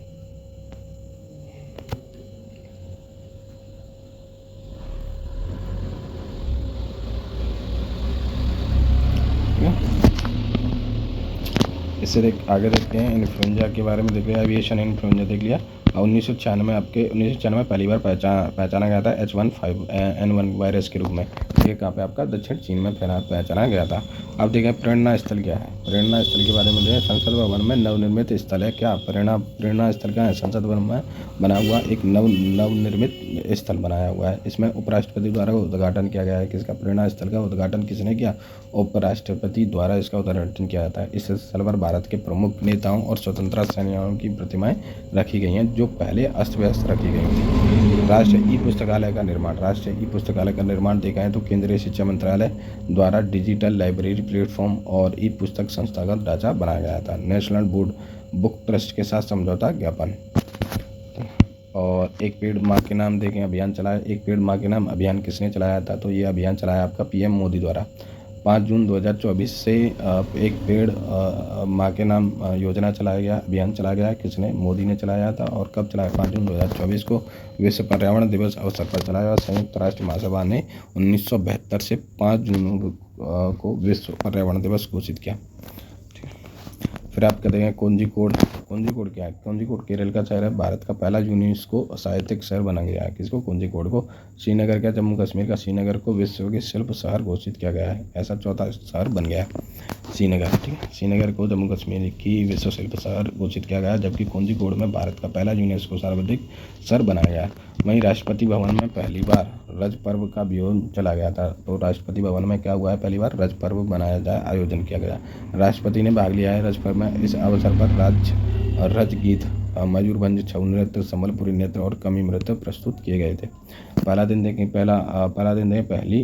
इससे आगे देखते हैं इन्फ्लुएंजा के बारे में देख लिया, एविएशन इन्फ्लुएंजा देख लिया। और 1996 में पहली बार पहचाना गया था H1N1 वायरस के रूप में। ये कहाँ पे? आपका दक्षिण चीन में पहचाना गया था। अब देखें प्रेरणा स्थल क्या है? प्रेरणा स्थल के बारे में देखें, संसद भवन में नवनिर्मित स्थल है। क्या प्रेरणा स्थल क्या है? संसद भवन में बना हुआ एक नवनिर्मित स्थल बनाया हुआ है। इसमें उपराष्ट्रपति द्वारा उद्घाटन किया गया है। किसका? प्रेरणा स्थल का उद्घाटन किसने किया? उपराष्ट्रपति द्वारा इसका उद्घाटन किया जाता है। इस स्थल पर भारत के प्रमुख नेताओं और स्वतंत्रता सेनानियों की प्रतिमाएं रखी गई हैं जो पहले अस्त व्यस्त रखी गई थी। राष्ट्रीय ई पुस्तकालय का निर्माण। राष्ट्रीय ई पुस्तकालय का निर्माण देखा है तो केंद्रीय शिक्षा मंत्रालय द्वारा डिजिटल लाइब्रेरी प्लेटफॉर्म और ई पुस्तक संस्थागत ढांचा बनाया गया था। नेशनल बोर्ड बुक ट्रस्ट के साथ समझौता ज्ञापन। और एक पेड़ माँ के नाम देखें अभियान चलाया। एक पेड़ माँ के नाम अभियान किसने चलाया था? तो ये अभियान चलाया आपका पीएम मोदी द्वारा। 5 जून 2024 से एक पेड़ माँ के नाम योजना चलाया गया, अभियान चलाया गया। किसने? मोदी ने चलाया था। और कब चलाया? 5 जून 2024 को विश्व पर्यावरण दिवस अवसर पर चलाया। और संयुक्त राष्ट्र महासभा ने 1972 से 5 जून को विश्व पर्यावरण दिवस घोषित किया। फिर आप कहते हैं कोझिकोड। कोझिकोड क्या है? कोझिकोड केरल का शहर है। भारत का पहला यूनेस्को साहित्यिक शहर बना गया है। किसको? कोझिकोड को। श्रीनगर क्या? जम्मू कश्मीर का श्रीनगर को विश्व के शिल्प शहर घोषित किया गया है। ऐसा चौथा शहर बन गया है श्रीनगर। ठीक है, श्रीनगर को जम्मू कश्मीर की विश्व शिल्प शहर घोषित किया गया, जबकि कोझिकोड में भारत का पहला यूनेस्को सार्वजनिक शहर बनाया गया। वहीं राष्ट्रपति भवन में पहली बार रज पर्व का आयोजन चला गया था। तो राष्ट्रपति भवन में क्या हुआ है? पहली बार रज पर्व आयोजन किया गया। राष्ट्रपति ने भाग लिया है रज पर्व में। इस अवसर पर रज गीत, मयूरभंज, छऊ नृत्य, संबलपुरी नृत्य और कमी नृत्य प्रस्तुत किए गए थे। पहला दिन देखें, पहला दिन देखें पहली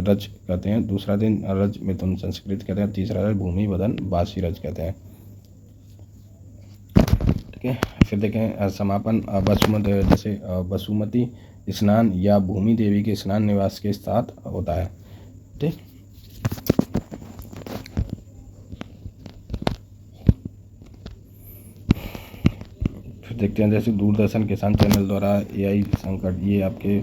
रज कहते हैं, दूसरा दिन रज मिथुन संस्कृत कहते हैं, तीसरा रज भूमि बदन बासी रज कहते हैं। ठीक है, फिर देखें समापन बसुमती, जैसे बसुमती स्नान या भूमि देवी के स्नान निवास के साथ होता है। ठीक, फिर देखते हैं जैसे दूरदर्शन किसान चैनल द्वारा AI संकट, ये आपके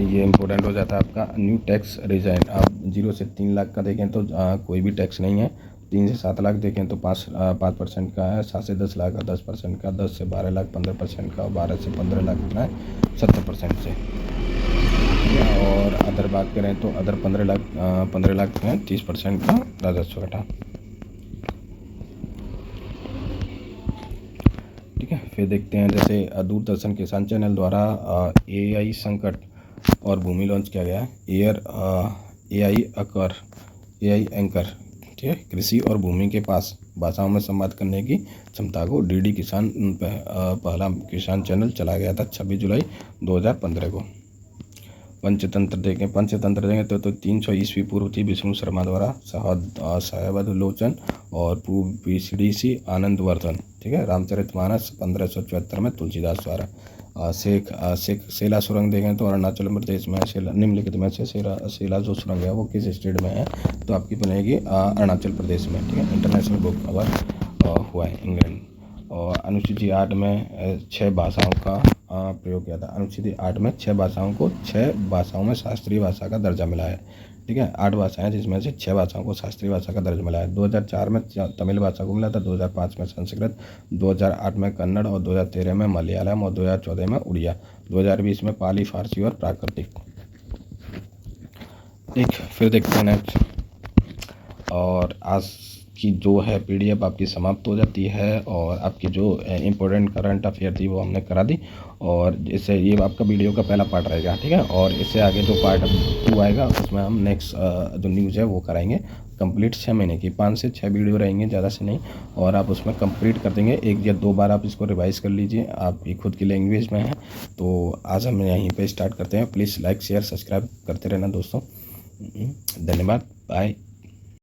ये इम्पोर्टेंट हो जाता है आपका न्यू टैक्स रिजाइन। आप 0 से 3 लाख का देखें तो कोई भी टैक्स नहीं है, 3 से 7 लाख देखें तो 5% का है, 7 से 10 लाख का 10% का, 10 से 12 लाख 15% का, 12 से 15 लाख कितना है 70% से। और अदर बात करें तो अदर 15 लाख में 30% का राजस्व घटा। ठीक है, फिर देखते हैं जैसे दूरदर्शन किसान चैनल द्वारा AI संकट और भूमि लॉन्च किया गया है। AI एंकर, ठीक है, कृषि और भूमि के पास भाषाओं में संवाद करने की क्षमता को DD किसान पहला किसान चैनल चला गया था 26 जुलाई 2015 को। पंचतंत्र देखें तो 300 ईस्वी पूर्व थी विष्णु शर्मा द्वारा, सहबद लोचन और PCDC आनंदवर्धन। ठीक है, रामचरितमानस 1574 में तुलसीदास द्वारा। सेला सुरंग देखें तो अरुणाचल प्रदेश में, निम्नलिखित में से सेला जो सुरंग है वो किस स्टेट में है, तो आपकी बनेगी अरुणाचल प्रदेश में। ठीक है, इंटरनेशनल बुक अवार्ड हुआ है इंग्लैंड। और अनुसूची 8 में 6 भाषाओं का प्रयोग किया था। अनुसूची 8 में 6 भाषाओं में शास्त्रीय भाषा का दर्जा मिला है। ठीक है, 8 भाषाएं जिसमें से 6 भाषाओं को शास्त्रीय भाषा का दर्जा मिला है। 2004 में तमिल भाषा को मिला था, 2005 में संस्कृत, 2008 में कन्नड़ और 2013 में मलयालम और 2014 में उड़िया, 2020 में पाली, फारसी और प्राकृतिक। ठीक, फिर देखते हैं नेक्स्ट। और आज की जो है PDF आपकी समाप्त हो जाती है और आपकी जो इम्पोर्टेंट करंट अफेयर थी वो हमने करा दी। और इससे ये आपका वीडियो का पहला पार्ट रहेगा। ठीक है, और इससे आगे जो पार्ट 2 आएगा उसमें हम नेक्स्ट जो न्यूज़ है वो कराएंगे कंप्लीट 6 महीने की। 5 से 6 वीडियो रहेंगे, ज़्यादा से नहीं, और आप उसमें कंप्लीट कर देंगे। 1 या 2 बार आप इसको रिवाइज़ कर लीजिए, आपकी खुद की लैंग्वेज में है। तो आज हम यहीं पे स्टार्ट करते हैं। प्लीज़ लाइक शेयर सब्सक्राइब करते रहना दोस्तों। धन्यवाद, बाय।